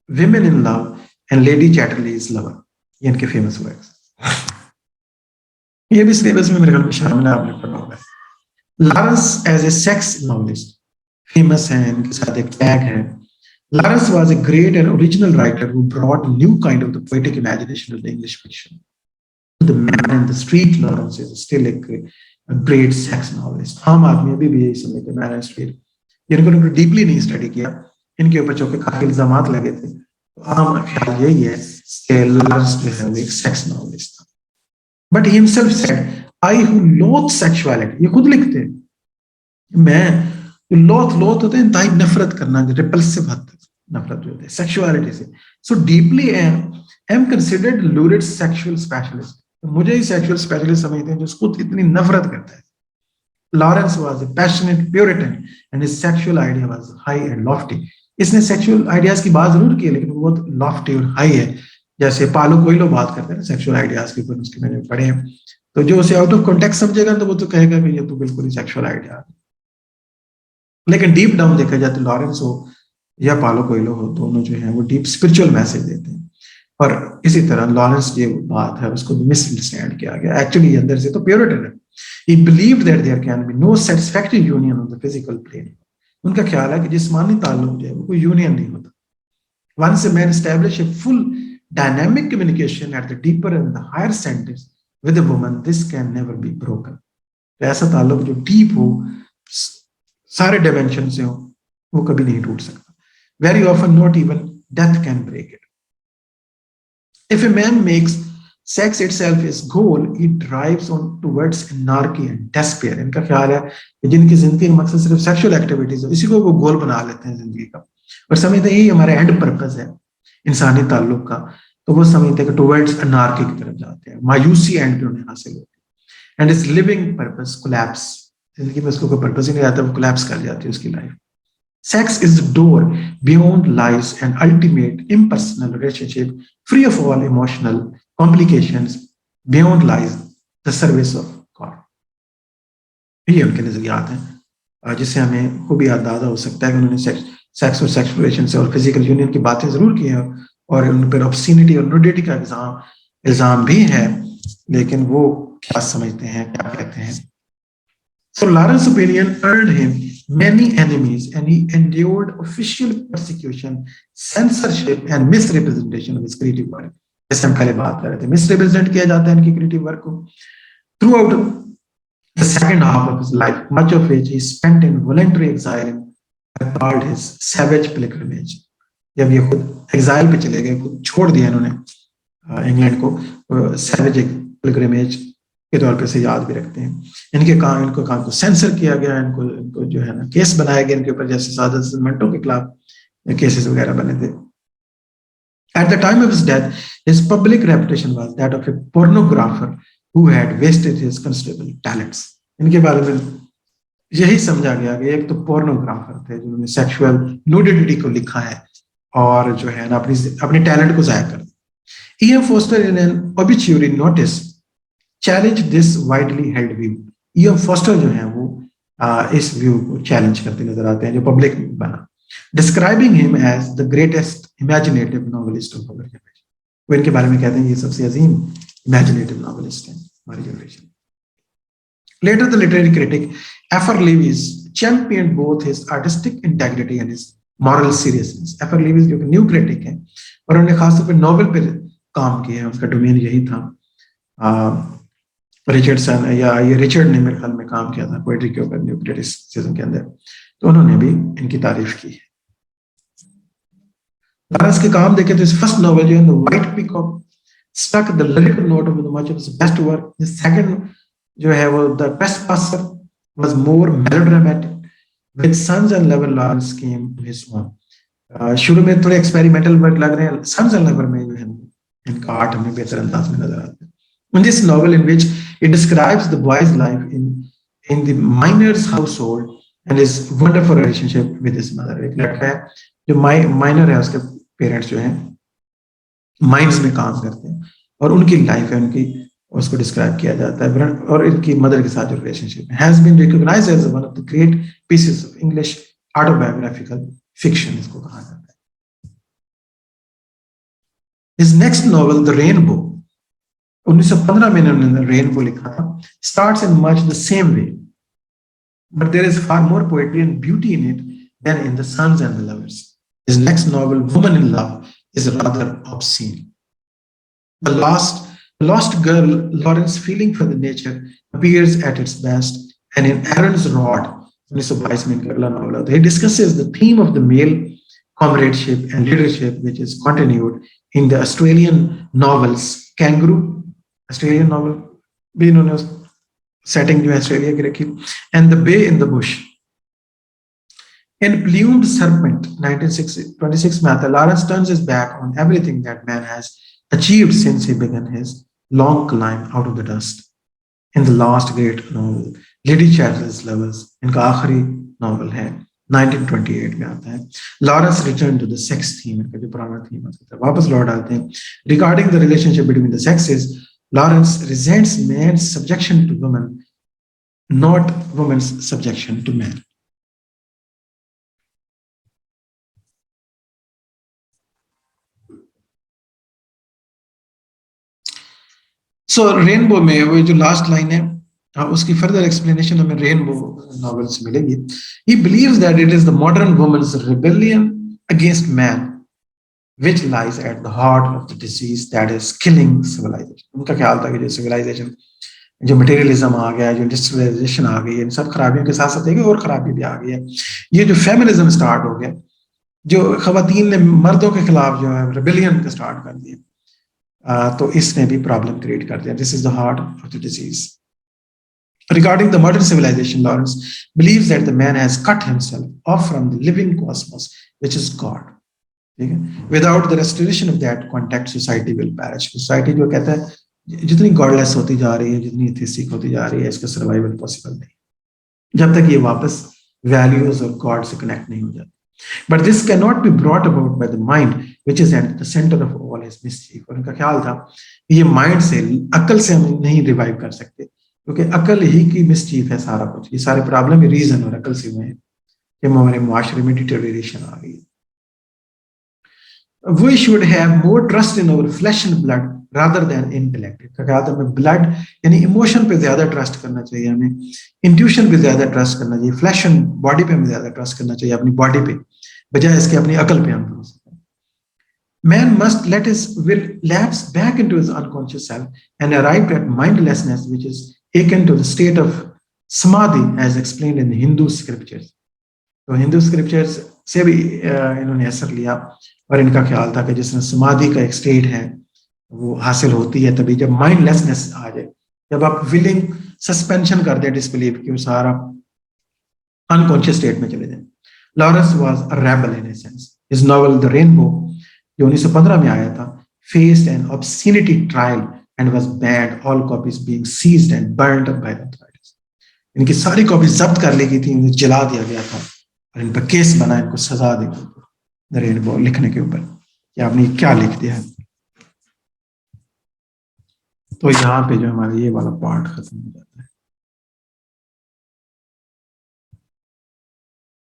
A: Women in Love, and Lady Chatterley's Lover. ये इनके फेमस वर्क्स। ये भी सिलेबस में मेरे ख्याल में शामिल है, आपने पढ़ा होगा। Lawrence as a sex novelist famous है, इनके साथ एक टैग है। Lawrence was a great and original writer who brought a new kind of the poetic imagination to the English fiction. The Man in the Street, Lawrence is still a great sex novelist. आम आदमी अभी भी यही समझते हैं, Man in the Street। इनको deeply नहीं study किया, इनके ऊपर चूंकि काफी इल्जामात लगे थे, तो आम ख्याल यही है कि लॉरेंस जो है वो एक सेक्स नॉवेलिस्ट था। But he himself said, I who लोथ सेक्सुअलिटी, ये खुद लिखते हैं, मैं लोथ होते हैं इंतहाई नफरत करना, रिपल्सिव हद तक नफरत होती है सेक्सुअलिटी से। So deeply I am considered lurid sexual specialist, तो मुझे ही सेक्सुअल स्पेशलिस्ट समझते हैं जो खुद इतनी नफरत करता है। Lawrence was a passionate Puritan and his sexual idea was high and lofty. इसने सेक्सुअल आइडियाज की बात जरूर की है, लेकिन वो बहुत लॉफ्टी और हाई है। जैसे पालो कोयलो बात करते हैं सेक्सुअल आइडियाज के ऊपर, उसके मैंने पढ़े हैं, तो जो उसे आउट ऑफ कॉन्टेक्स्ट समझेगा तो वो तो कहेगा कि ये तो बिल्कुल ही सेक्सुअल आइडिया। लेकिन डीप डाउन देखा जाए तो लॉरेंस हो या पालो कोयलो हो, दोनों जो है वो डीप स्पिरिचुअल मैसेज देते हैं। और इसी तरह लॉरेंस की बात है उसको मिसअंडरस्टैंड किया गया, एक्चुअली अंदर से तो प्योरिटन है। He believed that there can be no satisfactory union on the physical plane. उनका ख्याल है कि जिस्मानी ताल्लुक जो है वो कोई यूनियन नहीं होता। Once a man establish a full dynamic communication at the deeper and the higher centers with a woman, this can never be broken. तो ऐसा ताल्लुक जो डीप हो, सारे डायमेंशन से हो, वो कभी नहीं टूट सकता। Very often not even death can break it. If a man makes sex itself his goal, he drives on towards anarchy and despair. इनका ख्याल है कि जिनकी जिंदगी का मकसद सिर्फ सेक्सुअल एक्टिविटीज है, इसी को वो गोल बना लेते हैं जिंदगी का, और समझते हैं यही हमारा एंड पर्पस है इंसानी ताल्लुक का, तो वो समझते हैं कि टुवर्ड्स अनार्की की तरफ जाते हैं, मायूसी एंड पे उन्हें हासिल होती है। And it's living purpose collapse, जिंदगी में उसको कोई पर्पस ही नहीं आता, वो कोलैप्स कर जाती है उसकी life. Sex is the door beyond lies and ultimate impersonal relationship, free of all emotional complications, beyond lies the service of God. ये उनके नजरियात हैं, जिससे हमें खूब अंदाजा हो सकता है कि उन्होंने सेक्स और सेक्स रिलेशन से और फिजिकल यूनियन की बातें जरूर की हैं, और उन पर ऑब्सिनिटी और नुडिटी का इल्जाम भी है, लेकिन वो क्या समझते हैं, क्या कहते हैं। So Lawrence's opinion earned him many enemies, and he endured official persecution, censorship, and misrepresentation of his creative work. जैसे हम पहले बात कर रहे थे, misrepresent किया जाता है इनकी creative work को। Throughout the second half of his life, much of which he spent in voluntary exile, called his savage pilgrimage. जब ये खुद exile पे चले गए, खुद छोड़ दिया इन्होंने इंग्लैंड को, savage pilgrimage के तौर पे से याद भी रखते हैं। इनको काम को सेंसर किया गया, इनको जो है ना केस बनाया गया इनके ऊपर, जैसे सादत मिनटों के खिलाफ केसेस वगैरह बने थे। At the time of his death, his public reputation was that of a pornographer who had wasted his considerable talents. इनके बारे में यही समझा गया कि एक तो पोर्नोग्राफर थे जिन्होंने सेक्सुअल न्यूडिटी को लिखा है और जो है ना अपनी टैलेंट को जाया कर दिया। E.M. Foster in an obituary notice challenge this widely held view. E.M. Forster जो है वो इस व्यू को चैलेंज करते नजर आते हैं जो पब्लिक बना, describing him as the greatest imaginative novelist of our generation. वो इनके बारे में कहते हैं ये सबसे अजीम इमेजिनेटिव नॉवेलिस्ट हैं हमारी generation. Later the literary critic F R Leavis champion both his artistic integrity and his moral seriousness. F R Leavis जो कि न्यू क्रिटिक है और उन्होंने खासतौर पर नॉवेल पर काम किया है, उसका डोमेन यही था। रिचर्डसन या ये रिचर्ड ने मेरे ख्याल में काम किया था पोएट्री के ऊपर न्यू क्रिटिसिज्म के अंदर, तो उन्होंने भी इनकी तारीफ की है। लॉरेंस के काम देखे तो इस फर्स्ट नॉवेल जो है the White Peacock stuck the lyrical note of the much of his best work. The second जो है वो the Trespasser was more melodramatic with Sons and Lover Lawrence came to his own. शुरू में थोड़े experimental work लग रहे हैं, sons and lover में जो है इनका आर्ट हमें बेहतर अंदाज में नजर आता है। In this novel, in which it describes the boy's life in the miner's household and his wonderful relationship with his mother. एक लड़का है जो माइनर है, उसके पेरेंट्स जो हैं माइंस में काम करते हैं और उनकी लाइफ है, उनकी उसको डिस्क्राइब किया जाता है, और इनकी मदर के साथ जो relationship has been recognised as one of the great pieces of English autobiographical fiction इसको कहा जाता है। His next novel, The Rainbow, 1915 में इन्होंने रेनबो लिखा था, starts in much the same way, but there is far more poetry and beauty in it than in The Sons and the Lovers. His next novel, Woman in Love, is rather obscene. The lost girl, Lawrence feeling for the nature, appears at its best, and in Aaron's Rod, 1922 में इनका अगला novel आता है, he discusses the theme of the male comradeship and leadership, which is continued in the Australian novels Kangaroo, Australian novel भी इन्होंने setting जो है Australia की रखी, and the Boy in the Bush. In plumed serpent 1926 में आता है, Lawrence turns his back on everything that man has achieved since he began his long climb out of the dust. In the last great novel Lady Chatterley's lovers, इनका आखिरी novel है, 1928 में आता है। Lawrence return to the sex theme, इनका जो पुराना theme है वापस लौट आते हैं। Regarding the relationship between the sexes, Lawrence resents man's subjection to woman, not woman's subjection to man. So Rainbow में वो जो लास्ट लाइन है, उसकी फर्दर एक्सप्लेनेशन हमें रेनबो नॉवेल से मिलेगी. He believes that it is the modern woman's rebellion against man which lies at the heart of the disease that is killing civilization. उनका ख्याल था कि जो सिविलाइजेशन, जो मटेरियलिज्म आ गया, जो इंडस्ट्रियलाइजेशन आ गई है, इन सब खराबियों के साथ साथ एक और खराबी भी आ गई है. ये जो फेमिनिज्म स्टार्ट हो गया, जो खवातीन ने मर्दों के खिलाफ जो है रिबेलियन का स्टार्ट कर दिया, तो इसने भी प्रॉब्लम क्रिएट कर दिया. This is the heart of the disease. Regarding the modern civilization, Lawrence believes that the man has cut himself off from the living cosmos, which is God. ठीक है, without the restoration of that contact society will parish. Society जो कहता है जितनी godless होती जा रही है, जितनी एथिस्टिक होती जा रही है, इसका सर्वाइवल पॉसिबल नहीं जब तक ये वापस वैल्यूज और गॉड से कनेक्ट नहीं हो जाती. But this can not be brought about by the mind which is at the centre of all his mischief. और उनका ख्याल था ये माइंड से, अकल से हम नहीं रिवाइव कर सकते, क्योंकि अकल ही की मिसचीफ है सारा कुछ. ये सारे प्रॉब्लम रीजन और अकल से हुए हैं कि हमारे मुआशरे में डिटेरियोरेशन आ गई. We should have more trust in our flesh and blood rather than intellect. कहा था हमें ब्लड यानी इमोशन पे ज्यादा ट्रस्ट करना चाहिए, हमें इंट्यूशन पे ज्यादा ट्रस्ट करना चाहिए, फ्लैश एंड बॉडी पे हमें ज्यादा ट्रस्ट करना चाहिए, अपनी बॉडी पे, बजाय इसके अपनी अकल पे हम भरोसा करें. Man must let his will lapse back into his unconscious self and arrive at mindlessness, which is akin to the state of samadhi, as explained in the Hindu scriptures. तो हिंदू स्क्रिप्चर्स से भी इन्होंने असर लिया, और इनका ख्याल था कि जिसमें समाधि का एक स्टेट है वो हासिल होती है तभी जब माइंडलेसनेस आ जाए, जब आप विलिंग सस्पेंशन कर दे डिसबिलीफ की, वो सारा अनकॉन्शियस स्टेट में चले जाए. Lawrence was a rebel in a sense. His novel the rainbow जो 1915 में आया था faced an obscenity trial and was banned, all copies being seized and burned by the authorities. इनकी सारी कॉपीज जब्त कर ली गई थी, इन्हें जला दिया गया था और इन पर केस बना, इनको सजा दी गई द रेनबो लिखने के ऊपर कि आपने क्या लिख दिया है. तो यहाँ पे जो हमारा ये वाला पार्ट खत्म हो जाता है.